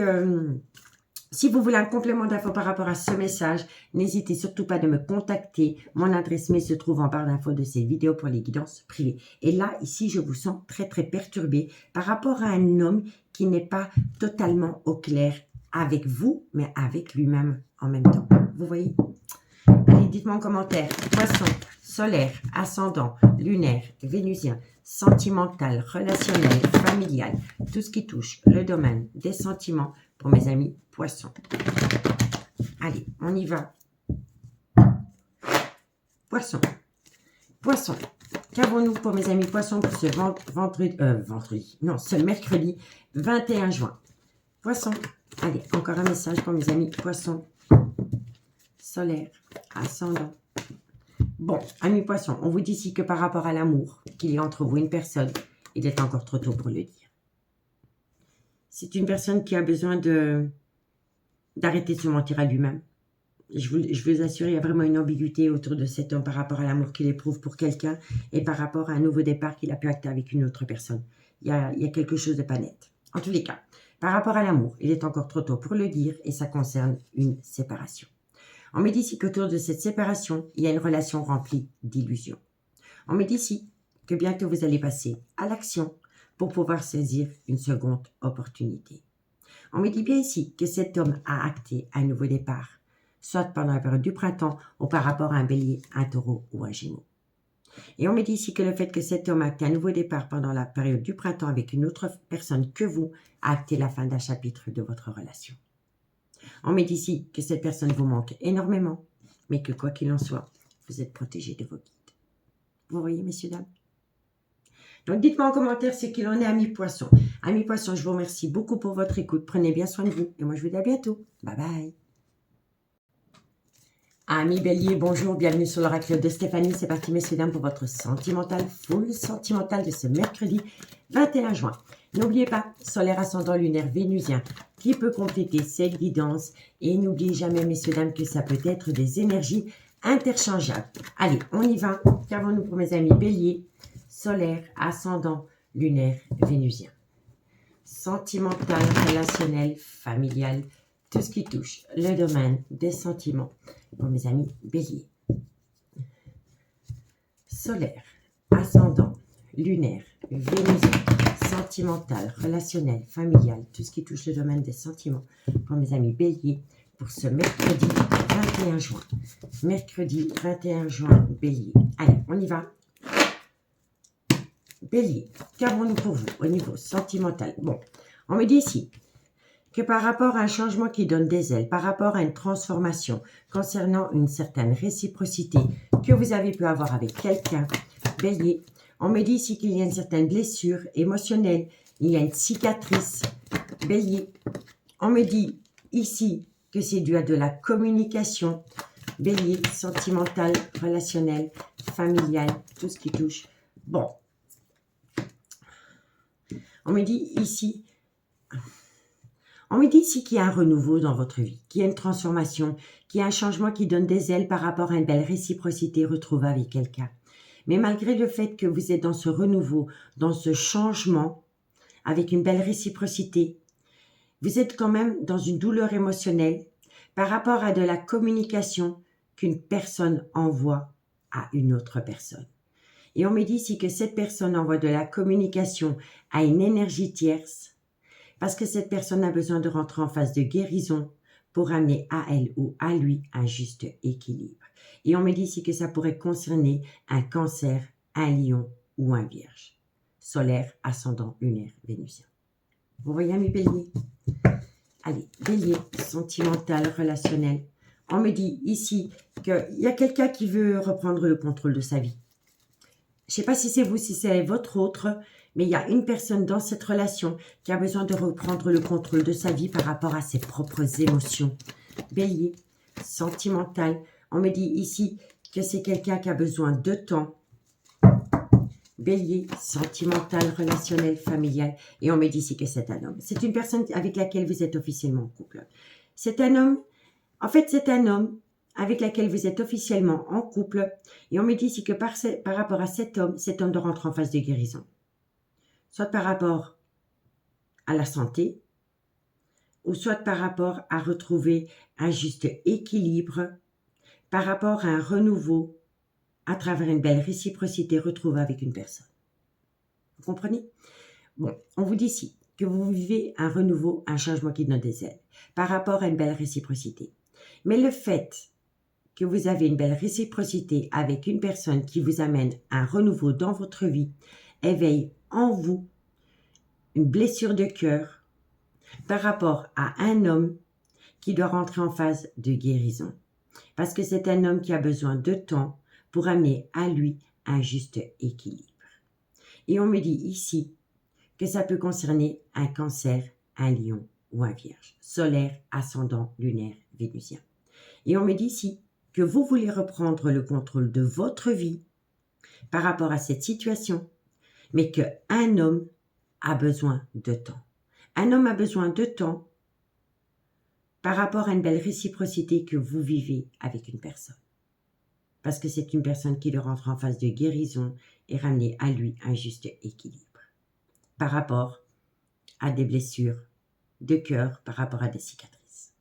Speaker 1: vous voulez un complément d'infos par rapport à ce message, n'hésitez surtout pas de me contacter. Mon adresse mail se trouve en barre d'infos de cette vidéo pour les guidances privées. Et là, ici, je vous sens très, très perturbé par rapport à un homme qui n'est pas totalement au clair avec vous, mais avec lui-même en même temps. Vous voyez? Allez, dites-moi en commentaire. Poisson, solaire, ascendant, lunaire, vénusien, sentimental, relationnel, familial, tout ce qui touche le domaine des sentiments pour mes amis poissons. Allez, on y va. Poisson. Poisson. Qu'avons-nous pour mes amis poissons pour ce ce mercredi 21 juin. Poisson. Allez, encore un message pour mes amis poissons. Solaire, ascendant. Bon, amis poissons, on vous dit ici que par rapport à l'amour qu'il y a entre vous et une personne, il est encore trop tôt pour le dire. C'est une personne qui a besoin d'arrêter de se mentir à lui-même. Je vous assure, il y a vraiment une ambiguïté autour de cet homme par rapport à l'amour qu'il éprouve pour quelqu'un et par rapport à un nouveau départ qu'il a pu acter avec une autre personne. Il y a quelque chose de pas net. En tous les cas, par rapport à l'amour, il est encore trop tôt pour le dire et ça concerne une séparation. On me dit ici qu'autour de cette séparation, il y a une relation remplie d'illusions. On me dit ici que bientôt vous allez passer à l'action pour pouvoir saisir une seconde opportunité. On me dit bien ici que cet homme a acté un nouveau départ, soit pendant la période du printemps ou par rapport à un bélier, un taureau ou un gémeau. Et on me dit ici que le fait que cet homme a acté un nouveau départ pendant la période du printemps avec une autre personne que vous, a acté la fin d'un chapitre de votre relation. On me dit ici que cette personne vous manque énormément, mais que quoi qu'il en soit, vous êtes protégé de vos guides. Vous voyez, messieurs, dames? Donc, dites-moi en commentaire ce qu'il en est, amis poissons. Amis poissons, je vous remercie beaucoup pour votre écoute. Prenez bien soin de vous. Et moi, je vous dis à bientôt. Bye bye. Amis bélier, bonjour. Bienvenue sur l'oracle de Stéphanie. C'est parti, messieurs, dames, pour votre sentimental, full sentimental de ce mercredi 21 juin. N'oubliez pas, solaire ascendant lunaire vénusien qui peut compléter cette guidance. Et n'oubliez jamais, messieurs, dames, que ça peut être des énergies interchangeables. Allez, on y va. Qu'avons-nous pour mes amis bélier? Solaire, ascendant, lunaire, vénusien. Sentimental, relationnel, familial, tout ce qui touche le domaine des sentiments pour mes amis bélier. Solaire, ascendant, lunaire, vénusien, sentimental, relationnel, familial, tout ce qui touche le domaine des sentiments pour mes amis bélier pour ce mercredi 21 juin. Mercredi 21 juin, bélier. Allez, on y va. Bélier, qu'avons-nous pour vous au niveau sentimental? Bon, on me dit ici que par rapport à un changement qui donne des ailes, par rapport à une transformation concernant une certaine réciprocité que vous avez pu avoir avec quelqu'un, Bélier, on me dit ici qu'il y a une certaine blessure émotionnelle, il y a une cicatrice, Bélier. On me dit ici que c'est dû à de la communication, Bélier, sentimental, relationnel, familial, tout ce qui touche. Bon. On me dit ici qu'il y a un renouveau dans votre vie, qu'il y a une transformation, qu'il y a un changement qui donne des ailes par rapport à une belle réciprocité retrouvée avec quelqu'un. Mais malgré le fait que vous êtes dans ce renouveau, dans ce changement, avec une belle réciprocité, vous êtes quand même dans une douleur émotionnelle par rapport à de la communication qu'une personne envoie à une autre personne. Et on me dit ici que cette personne envoie de la communication à une énergie tierce parce que cette personne a besoin de rentrer en phase de guérison pour amener à elle ou à lui un juste équilibre. Et on me dit ici que ça pourrait concerner un cancer, un lion ou un vierge. Solaire, ascendant, lunaire, vénusien. Vous voyez mes béliers? Allez, bélier, sentimental, relationnel. On me dit ici qu'il y a quelqu'un qui veut reprendre le contrôle de sa vie. Je ne sais pas si c'est vous, si c'est votre autre, mais il y a une personne dans cette relation qui a besoin de reprendre le contrôle de sa vie par rapport à ses propres émotions. Bélier, sentimental. On me dit ici que c'est quelqu'un qui a besoin de temps Bélier, sentimental, relationnel, familial. Et on me dit ici que c'est un homme. C'est une personne avec laquelle vous êtes officiellement en couple. C'est un homme. En fait, c'est un homme avec lequel vous êtes officiellement en couple. Et on me dit ici que par rapport à cet homme doit rentrer en phase de guérison. Soit par rapport à la santé, ou soit par rapport à retrouver un juste équilibre, par rapport à un renouveau, à travers une belle réciprocité retrouvée avec une personne. Vous comprenez? Bon, on vous dit ici que vous vivez un renouveau, un changement qui donne des ailes, par rapport à une belle réciprocité. Mais le fait que vous avez une belle réciprocité avec une personne qui vous amène un renouveau dans votre vie, éveille en vous une blessure de cœur par rapport à un homme qui doit rentrer en phase de guérison. Parce que c'est un homme qui a besoin de temps pour amener à lui un juste équilibre. Et on me dit ici que ça peut concerner un cancer, un lion ou un vierge, solaire, ascendant, lunaire, vénusien. Et on me dit ici que vous voulez reprendre le contrôle de votre vie par rapport à cette situation, mais qu'un homme a besoin de temps. Un homme a besoin de temps par rapport à une belle réciprocité que vous vivez avec une personne. Parce que c'est une personne qui doit rentrer en phase de guérison et ramener à lui un juste équilibre. Par rapport à des blessures de cœur, par rapport à des cicatrices.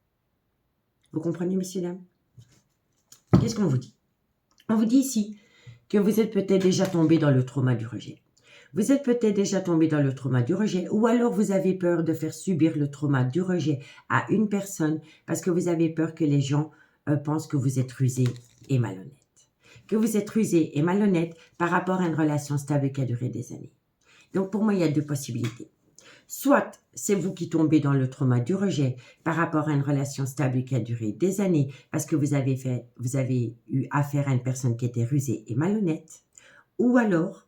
Speaker 1: Vous comprenez, messieurs, dames? Qu'est-ce qu'on vous dit? On vous dit ici que vous êtes peut-être déjà tombé dans le trauma du rejet. Vous êtes peut-être déjà tombé dans le trauma du rejet ou alors vous avez peur de faire subir le trauma du rejet à une personne parce que vous avez peur que les gens pensent que vous êtes rusé et malhonnête. Que vous êtes rusé et malhonnête par rapport à une relation stable qui a duré des années. Donc pour moi, il y a deux possibilités. Soit c'est vous qui tombez dans le trauma du rejet par rapport à une relation stable qui a duré des années parce que vous avez eu affaire à une personne qui était rusée et malhonnête, ou alors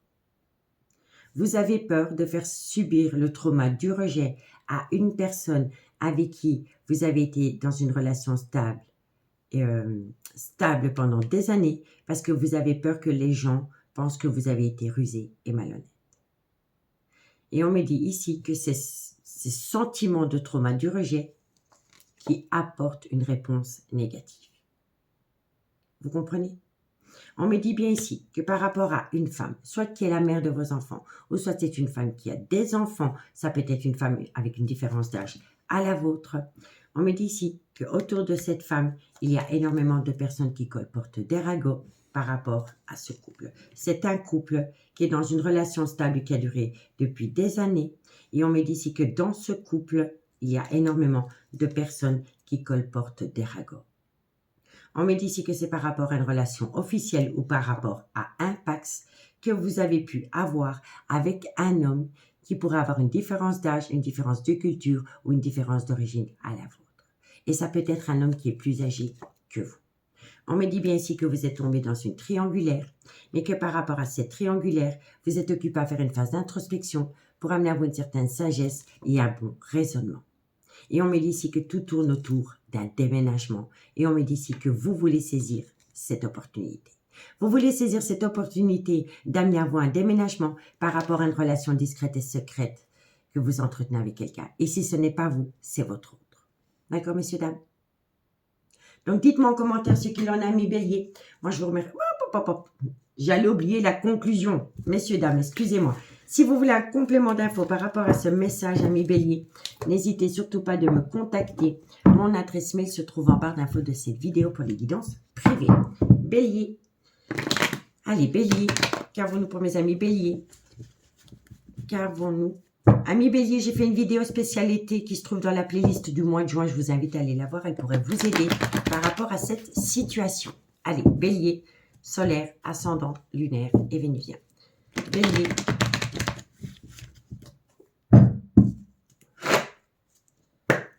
Speaker 1: vous avez peur de faire subir le trauma du rejet à une personne avec qui vous avez été dans une relation stable pendant des années parce que vous avez peur que les gens pensent que vous avez été rusé et malhonnête. Et on me dit ici que c'est ces sentiments de trauma du rejet qui apportent une réponse négative. Vous comprenez? On me dit bien ici que par rapport à une femme, soit qui est la mère de vos enfants, ou soit c'est une femme qui a des enfants, ça peut être une femme avec une différence d'âge à la vôtre. On me dit ici qu'autour de cette femme, il y a énormément de personnes qui colportent des ragots par rapport à ce couple. C'est un couple qui est dans une relation stable qui a duré depuis des années. Et on me dit ici que dans ce couple, il y a énormément de personnes qui colportent des ragots. On me dit ici que c'est par rapport à une relation officielle ou par rapport à un pax que vous avez pu avoir avec un homme qui pourrait avoir une différence d'âge, une différence de culture ou une différence d'origine à la vôtre. Et ça peut être un homme qui est plus âgé que vous. On me dit bien ici que vous êtes tombé dans une triangulaire, mais que par rapport à cette triangulaire, vous êtes occupé à faire une phase d'introspection pour amener à vous une certaine sagesse et un bon raisonnement. Et on me dit ici que tout tourne autour d'un déménagement. Et on me dit ici que vous voulez saisir cette opportunité. Vous voulez saisir cette opportunité d'amener à vous un déménagement par rapport à une relation discrète et secrète que vous entretenez avec quelqu'un. Et si ce n'est pas vous, c'est votre autre. D'accord, messieurs, dames? Donc, dites-moi en commentaire ce qu'il en a, mes béliers. Moi, je vous remercie. J'allais oublier la conclusion. Messieurs, dames, excusez-moi. Si vous voulez un complément d'infos par rapport à ce message, à mes béliers, n'hésitez surtout pas de me contacter. Mon adresse mail se trouve en barre d'infos de cette vidéo pour les guidances privées. Bélier. Allez, bélier. Qu'avons-nous pour mes amis béliers? Qu'avons-nous? Amis bélier, j'ai fait une vidéo spécialité qui se trouve dans la playlist du mois de juin. Je vous invite à aller la voir. Elle pourrait vous aider par rapport à cette situation. Allez, bélier, solaire, ascendant, lunaire et vénusien. Bélier.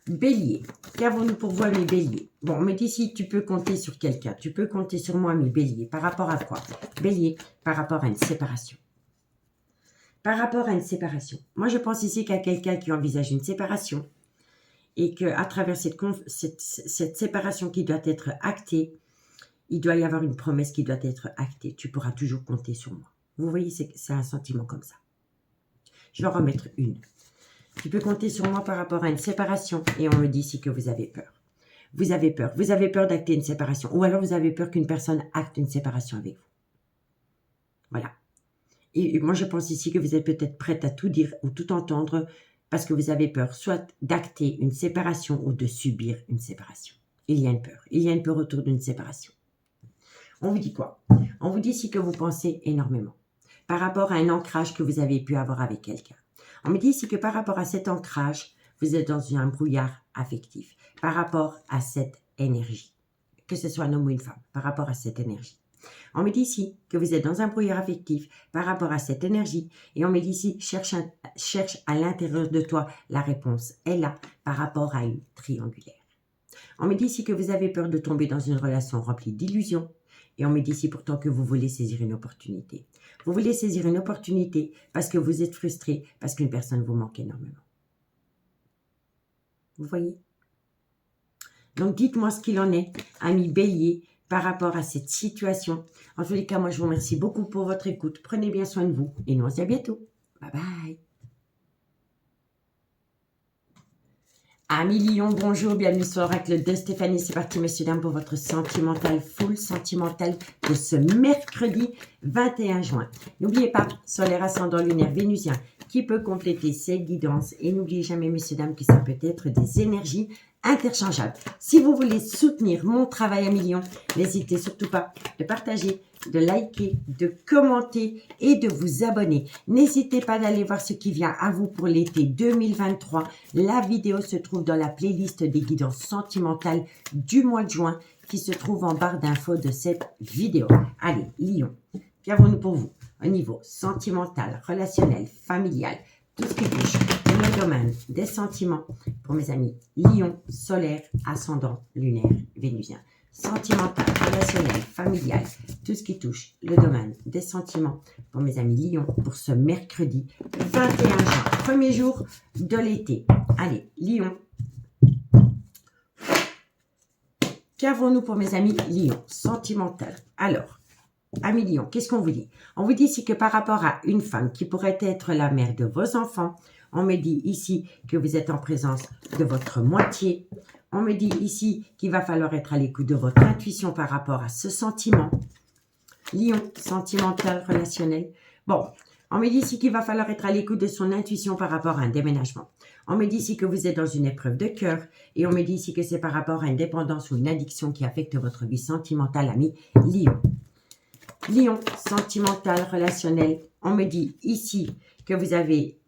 Speaker 1: Bélier, qu'avons-nous pour vous, mes béliers? Bon, on me dit si tu peux compter sur quelqu'un. Tu peux compter sur moi, mes béliers. Par rapport à quoi? Bélier, par rapport à une séparation. Par rapport à une séparation. Moi, je pense ici qu'à quelqu'un qui envisage une séparation et qu'à travers cette séparation qui doit être actée, il doit y avoir une promesse qui doit être actée. Tu pourras toujours compter sur moi. Vous voyez, c'est un sentiment comme ça. Je vais en remettre une. Tu peux compter sur moi par rapport à une séparation et on me dit ici que vous avez peur. Vous avez peur. Vous avez peur d'acter une séparation ou alors vous avez peur qu'une personne acte une séparation avec vous. Voilà. Et moi, je pense ici que vous êtes peut-être prête à tout dire ou tout entendre parce que vous avez peur soit d'acter une séparation ou de subir une séparation. Il y a une peur. Il y a une peur autour d'une séparation. On vous dit quoi? On vous dit ici que vous pensez énormément par rapport à un ancrage que vous avez pu avoir avec quelqu'un. On me dit ici que par rapport à cet ancrage, vous êtes dans un brouillard affectif par rapport à cette énergie, que ce soit un homme ou une femme, par rapport à cette énergie. On me dit ici que vous êtes dans un brouillard affectif par rapport à cette énergie et on me dit ici, cherche à l'intérieur de toi la réponse est là par rapport à une triangulaire. On me dit ici que vous avez peur de tomber dans une relation remplie d'illusions et on me dit ici pourtant que vous voulez saisir une opportunité. Vous voulez saisir une opportunité parce que vous êtes frustré, parce qu'une personne vous manque énormément. Vous voyez? Donc dites-moi ce qu'il en est, ami Bélier, par rapport à cette situation. En tous les cas, moi je vous remercie beaucoup pour votre écoute. Prenez bien soin de vous et nous on se dit à bientôt. Bye bye. Amis Lion, bonjour, bienvenue sur l'oracle de Stéphanie. C'est parti, messieurs, dames, pour votre sentimental, full sentimental de ce mercredi 21 juin. N'oubliez pas, solaire ascendant lunaire vénusien qui peut compléter cette guidance. Et n'oubliez jamais, messieurs, dames, que ça peut être des énergies interchangeables. Si vous voulez soutenir mon travail à millions, n'hésitez surtout pas de partager, de liker, de commenter et de vous abonner. N'hésitez pas d'aller voir ce qui vient à vous pour l'été 2023. La vidéo se trouve dans la playlist des guidances sentimentales du mois de juin qui se trouve en barre d'infos de cette vidéo. Allez, Lion, qu'avons-nous pour vous au niveau sentimental, relationnel, familial, tout ce qui touche le domaine des sentiments pour mes amis Lion, solaire, ascendant, lunaire, vénusien. Sentimental, relationnel, familial, tout ce qui touche le domaine des sentiments pour mes amis Lion pour ce mercredi 21 juin, premier jour de l'été. Allez, Lion. Qu'avons-nous pour mes amis Lion? Sentimental. Alors, amis Lion, qu'est-ce qu'on vous dit? On vous dit ici que par rapport à une femme qui pourrait être la mère de vos enfants, on me dit ici que vous êtes en présence de votre moitié. On me dit ici qu'il va falloir être à l'écoute de votre intuition par rapport à ce sentiment. Lion, sentimental, relationnel. Bon, on me dit ici qu'il va falloir être à l'écoute de son intuition par rapport à un déménagement. On me dit ici que vous êtes dans une épreuve de cœur. Et on me dit ici que c'est par rapport à une dépendance ou une addiction qui affecte votre vie sentimentale, ami Lion. Lion, sentimental, relationnel. On me dit ici que vous avez...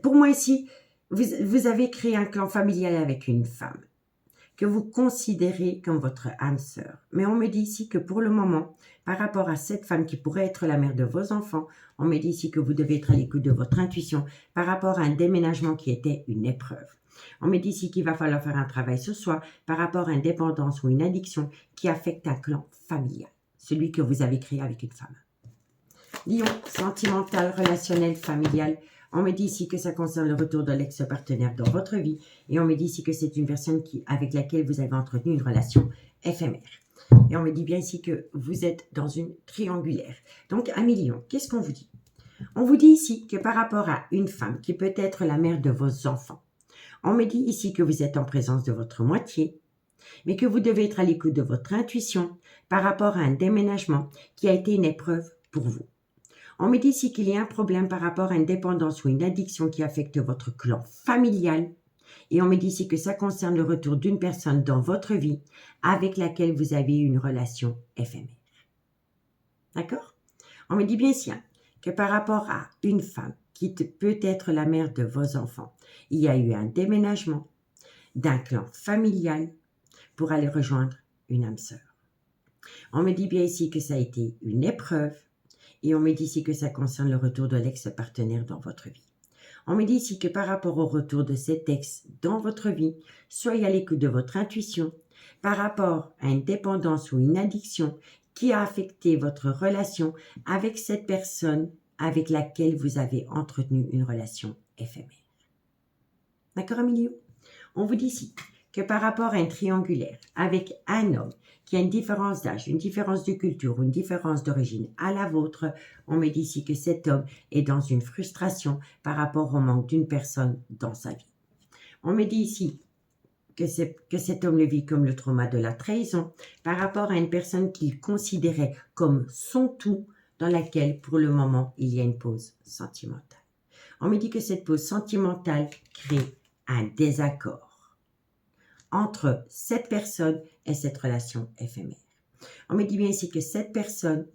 Speaker 1: pour moi ici, vous avez créé un clan familial avec une femme que vous considérez comme votre âme sœur. Mais on me dit ici que pour le moment, par rapport à cette femme qui pourrait être la mère de vos enfants, on me dit ici que vous devez être à l'écoute de votre intuition par rapport à un déménagement qui était une épreuve. On me dit ici qu'il va falloir faire un travail sur soi par rapport à une dépendance ou une addiction qui affecte un clan familial, celui que vous avez créé avec une femme. Lion, sentimental, relationnel, familial. On me dit ici que ça concerne le retour de l'ex-partenaire dans votre vie. Et on me dit ici que c'est une personne avec laquelle vous avez entretenu une relation éphémère. Et on me dit bien ici que vous êtes dans une triangulaire. Donc, amis Lion, qu'est-ce qu'on vous dit? On vous dit ici que par rapport à une femme qui peut être la mère de vos enfants, on me dit ici que vous êtes en présence de votre moitié, mais que vous devez être à l'écoute de votre intuition par rapport à un déménagement qui a été une épreuve pour vous. On me dit ici qu'il y a un problème par rapport à une dépendance ou une addiction qui affecte votre clan familial. Et on me dit ici que ça concerne le retour d'une personne dans votre vie avec laquelle vous avez eu une relation éphémère. D'accord? On me dit bien ici que par rapport à une femme qui peut être la mère de vos enfants, il y a eu un déménagement d'un clan familial pour aller rejoindre une âme sœur. On me dit bien ici que ça a été une épreuve. Et on me dit ici que ça concerne le retour de l'ex-partenaire dans votre vie. On me dit ici que par rapport au retour de cet ex dans votre vie, soyez à l'écoute de votre intuition par rapport à une dépendance ou une addiction qui a affecté votre relation avec cette personne avec laquelle vous avez entretenu une relation éphémère. D'accord, Emilio? On vous dit ici que par rapport à un triangulaire avec un homme qui a une différence d'âge, une différence de culture ou une différence d'origine à la vôtre, on me dit ici que cet homme est dans une frustration par rapport au manque d'une personne dans sa vie. On me dit ici que cet homme le vit comme le trauma de la trahison par rapport à une personne qu'il considérait comme son tout, dans laquelle, pour le moment, il y a une pause sentimentale. On me dit que cette pause sentimentale crée un désaccord entre cette personne et cette relation éphémère. On me dit bien ici que cette personne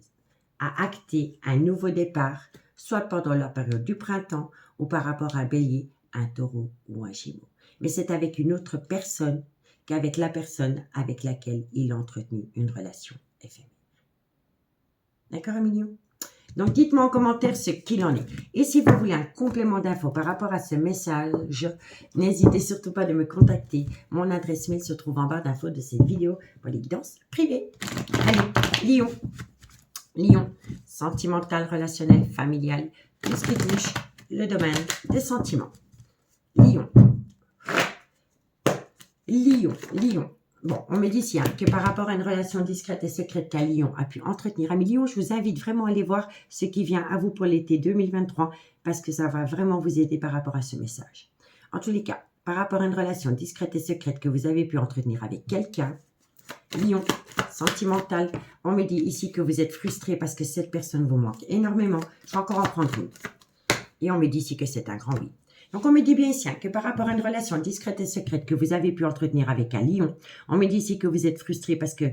Speaker 1: a acté un nouveau départ, soit pendant la période du printemps ou par rapport à un bélier, un taureau ou un gémeaux. Mais c'est avec une autre personne qu'avec la personne avec laquelle il a entretenu une relation éphémère. D'accord, Emilio? Donc, dites-moi en commentaire ce qu'il en est. Et si vous voulez un complément d'infos par rapport à ce message, n'hésitez surtout pas de me contacter. Mon adresse mail se trouve en barre d'infos de cette vidéo pour les guidances privées. Allez, Lion. Lion, sentimental, relationnel, familial, tout ce qui touche le domaine des sentiments. Lion. Lion, Lion. Bon, on me dit ici que par rapport à une relation discrète et secrète qu'un Lion a pu entretenir. Amis Lion, je vous invite vraiment à aller voir ce qui vient à vous pour l'été 2023 parce que ça va vraiment vous aider par rapport à ce message. En tous les cas, par rapport à une relation discrète et secrète que vous avez pu entretenir avec quelqu'un, Lion, sentimental, on me dit ici que vous êtes frustré parce que cette personne vous manque énormément. Je vais encore en prendre une. Et on me dit ici que c'est un grand oui. Donc, on me dit bien ici que par rapport à une relation discrète et secrète que vous avez pu entretenir avec un Lion, on me dit ici que vous êtes frustré parce que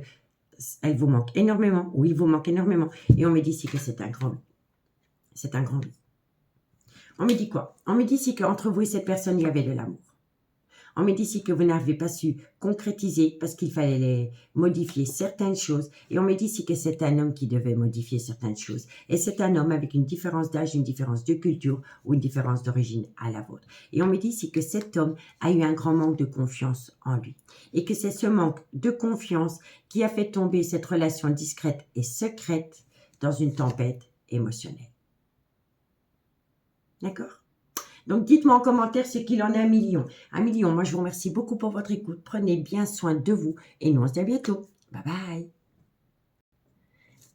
Speaker 1: elle vous manque énormément, ou il vous manque énormément. Et on me dit ici que c'est un grand oui. C'est un grand oui. On me dit quoi? On me dit ici qu'entre vous et cette personne, il y avait de l'amour. On me dit ici que vous n'avez pas su concrétiser parce qu'il fallait modifier certaines choses. Et on me dit ici que c'est un homme qui devait modifier certaines choses. Et c'est un homme avec une différence d'âge, une différence de culture ou une différence d'origine à la vôtre. Et on me dit ici que cet homme a eu un grand manque de confiance en lui. Et que c'est ce manque de confiance qui a fait tomber cette relation discrète et secrète dans une tempête émotionnelle. D'accord ? Donc, dites-moi en commentaire ce qu'il en est, Amis Lion. Amis Lion, moi, je vous remercie beaucoup pour votre écoute. Prenez bien soin de vous et nous, on se dit à bientôt. Bye bye.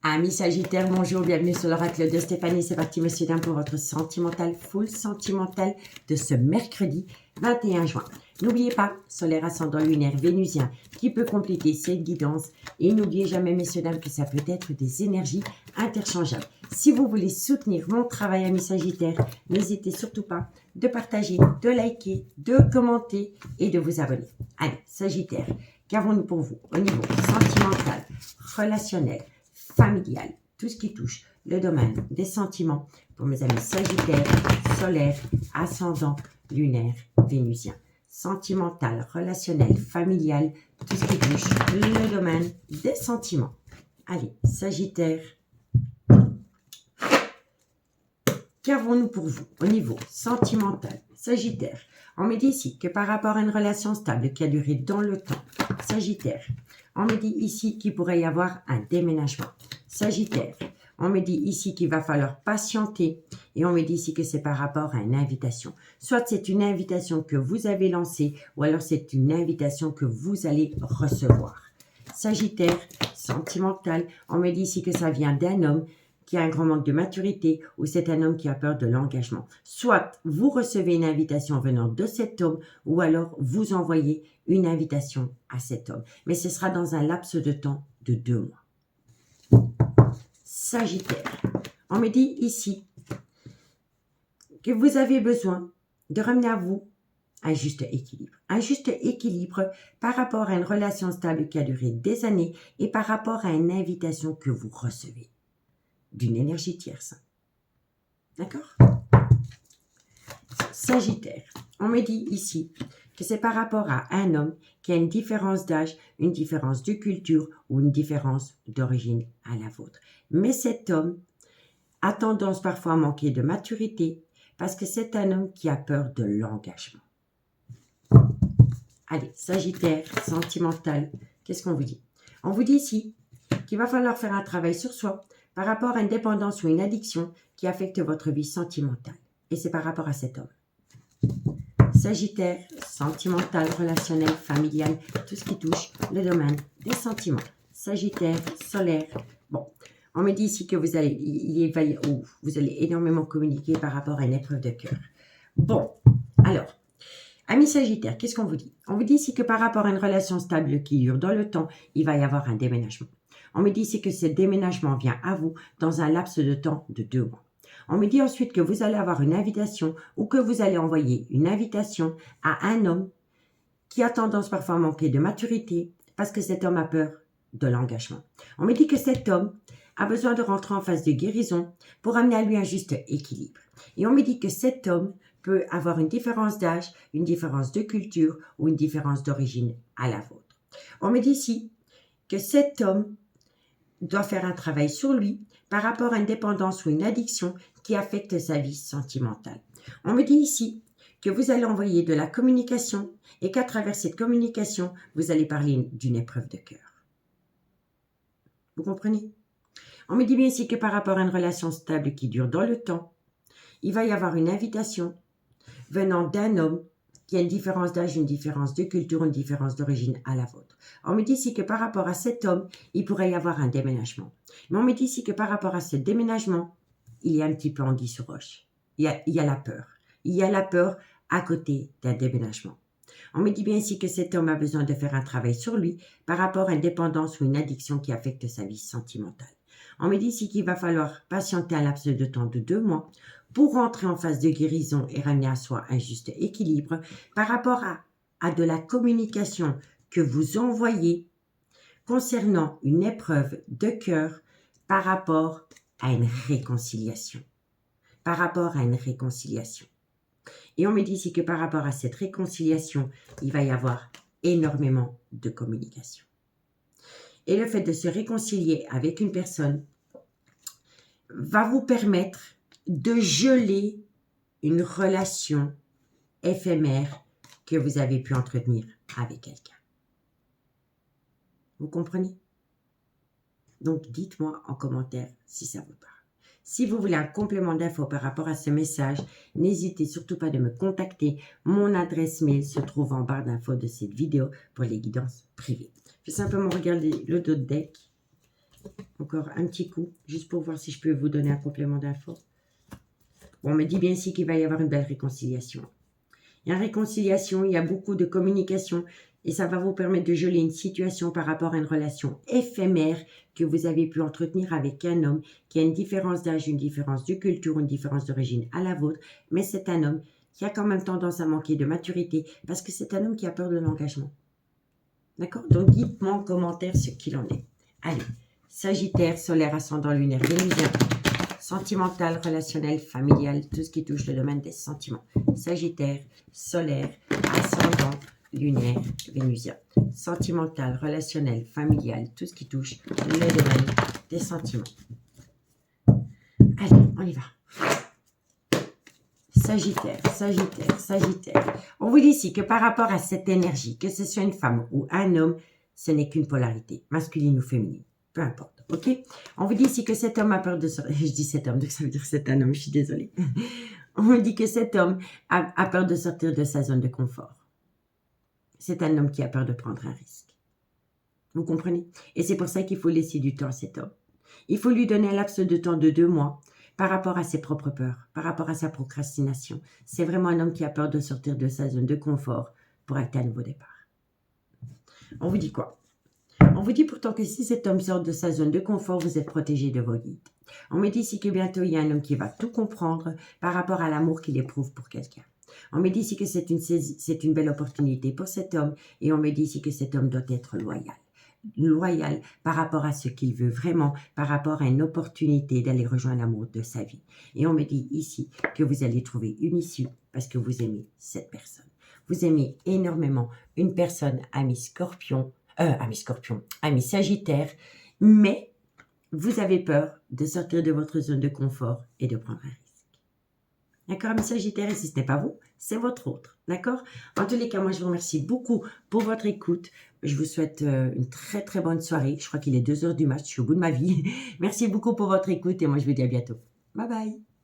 Speaker 1: Amis Sagittaire, bonjour, bienvenue sur l'oracle de Stéphanie. C'est parti, messieurs, dames, pour votre sentimental, full sentimental de ce mercredi 21 juin. N'oubliez pas, solaire ascendant lunaire vénusien qui peut compléter cette guidance. Et n'oubliez jamais, messieurs, dames, que ça peut être des énergies interchangeables. Si vous voulez soutenir mon travail, amis Sagittaire, n'hésitez surtout pas de partager, de liker, de commenter et de vous abonner. Allez, Sagittaire, qu'avons-nous pour vous au niveau sentimental, relationnel, familial, tout ce qui touche le domaine des sentiments pour mes amis Sagittaire, solaire, ascendant, lunaire, vénusien. Sentimental, relationnel, familial, tout ce qui touche le domaine des sentiments. Allez, Sagittaire, qu'avons-nous pour vous au niveau sentimental, Sagittaire? On me dit ici que par rapport à une relation stable qui a duré dans le temps, Sagittaire, on me dit ici qu'il pourrait y avoir un déménagement. Sagittaire, on me dit ici qu'il va falloir patienter et on me dit ici que c'est par rapport à une invitation. Soit c'est une invitation que vous avez lancée ou alors c'est une invitation que vous allez recevoir. Sagittaire, sentimental, on me dit ici que ça vient d'un homme qui a un grand manque de maturité ou c'est un homme qui a peur de l'engagement. Soit vous recevez une invitation venant de cet homme ou alors vous envoyez une invitation à cet homme. Mais ce sera dans un laps de temps de 2 mois. Sagittaire, on me dit ici que vous avez besoin de ramener à vous un juste équilibre. Un juste équilibre par rapport à une relation stable qui a duré des années et par rapport à une invitation que vous recevez d'une énergie tierce. D'accord? Sagittaire, on me dit ici que c'est par rapport à un homme qui a une différence d'âge, une différence de culture ou une différence d'origine à la vôtre. Mais cet homme a tendance parfois à manquer de maturité parce que c'est un homme qui a peur de l'engagement. Allez, Sagittaire, sentimental, qu'est-ce qu'on vous dit? On vous dit ici qu'il va falloir faire un travail sur soi par rapport à une dépendance ou une addiction qui affecte votre vie sentimentale. Et c'est par rapport à cet homme. Sagittaire, sentimental, relationnel, familial, tout ce qui touche le domaine des sentiments. Sagittaire, solaire. Bon, on me dit ici que vous allez énormément communiquer par rapport à une épreuve de cœur. Bon, alors, amis Sagittaire, qu'est-ce qu'on vous dit? On vous dit ici que par rapport à une relation stable qui dure dans le temps, il va y avoir un déménagement. On me dit ici que ce déménagement vient à vous dans un laps de temps de 2 mois. On me dit ensuite que vous allez avoir une invitation ou que vous allez envoyer une invitation à un homme qui a tendance parfois à manquer de maturité parce que cet homme a peur de l'engagement. On me dit que cet homme a besoin de rentrer en phase de guérison pour amener à lui un juste équilibre. Et on me dit que cet homme peut avoir une différence d'âge, une différence de culture ou une différence d'origine à la vôtre. On me dit ici que cet homme doit faire un travail sur lui par rapport à une dépendance ou une addiction qui affecte sa vie sentimentale. On me dit ici que vous allez envoyer de la communication et qu'à travers cette communication, vous allez parler d'une épreuve de cœur. Vous comprenez? On me dit bien ici que par rapport à une relation stable qui dure dans le temps, il va y avoir une invitation venant d'un homme qui a une différence d'âge, une différence de culture, une différence d'origine à la vôtre. On me dit ici que par rapport à cet homme, il pourrait y avoir un déménagement. Mais on me dit ici que par rapport à ce déménagement, il y a un petit peu anguille sous roche. Il y a la peur. Il y a la peur à côté d'un déménagement. On me dit bien ici que cet homme a besoin de faire un travail sur lui par rapport à une dépendance ou une addiction qui affecte sa vie sentimentale. On me dit ici qu'il va falloir patienter un laps de temps de 2 mois pour rentrer en phase de guérison et ramener à soi un juste équilibre par rapport à de la communication que vous envoyez concernant une épreuve de cœur par rapport à une réconciliation. Par rapport à une réconciliation. Et on me dit ici que par rapport à cette réconciliation, il va y avoir énormément de communication. Et le fait de se réconcilier avec une personne va vous permettre de geler une relation éphémère que vous avez pu entretenir avec quelqu'un. Vous comprenez? Donc, dites-moi en commentaire si ça vous parle. Si vous voulez un complément d'infos par rapport à ce message, n'hésitez surtout pas de me contacter. Mon adresse mail se trouve en barre d'infos de cette vidéo pour les guidances privées. Je vais simplement regarder le dos de deck. Encore un petit coup, juste pour voir si je peux vous donner un complément d'infos. Bon, on me dit bien ici qu'il va y avoir une belle réconciliation. Il y a une réconciliation, il y a beaucoup de communication et ça va vous permettre de geler une situation par rapport à une relation éphémère que vous avez pu entretenir avec un homme qui a une différence d'âge, une différence de culture, une différence d'origine à la vôtre, mais c'est un homme qui a quand même tendance à manquer de maturité parce que c'est un homme qui a peur de l'engagement. D'accord? Donc, dites-moi en commentaire ce qu'il en est. Allez, Sagittaire, solaire, ascendant, lunaire, vénusien, sentimental, relationnel, familial, tout ce qui touche le domaine des sentiments. Sagittaire, solaire, ascendant, lunaire, vénusien. Sentimental, relationnel, familial, tout ce qui touche le domaine des sentiments. Allez, on y va. Sagittaire, Sagittaire, Sagittaire. On vous dit ici que par rapport à cette énergie, que ce soit une femme ou un homme, ce n'est qu'une polarité, masculine ou féminine. Peu importe, ok? On vous dit ici que cet homme a peur de sortir. Je dis cet homme, donc ça veut dire que c'est un homme, je suis désolée. On vous dit que cet homme a peur de sortir de sa zone de confort. C'est un homme qui a peur de prendre un risque. Vous comprenez? Et c'est pour ça qu'il faut laisser du temps à cet homme. Il faut lui donner un laps de temps de 2 mois par rapport à ses propres peurs, par rapport à sa procrastination. C'est vraiment un homme qui a peur de sortir de sa zone de confort pour acter un nouveau départ. On vous dit quoi? On vous dit pourtant que si cet homme sort de sa zone de confort, vous êtes protégé de vos guides. On me dit ici que bientôt, il y a un homme qui va tout comprendre par rapport à l'amour qu'il éprouve pour quelqu'un. On me dit ici que c'est une belle opportunité pour cet homme et on me dit ici que cet homme doit être loyal. Loyal par rapport à ce qu'il veut vraiment, par rapport à une opportunité d'aller rejoindre l'amour de sa vie. Et on me dit ici que vous allez trouver une issue parce que vous aimez cette personne. Vous aimez énormément une personne, ami Scorpion, ami Sagittaire, mais vous avez peur de sortir de votre zone de confort et de prendre un risque. D'accord, ami Sagittaire, et si ce n'est pas vous, c'est votre autre. D'accord? En tous les cas, moi, je vous remercie beaucoup pour votre écoute. Je vous souhaite une très, très bonne soirée. Je crois qu'il est 2 heures du match. Je suis au bout de ma vie. Merci beaucoup pour votre écoute et moi, je vous dis à bientôt. Bye bye.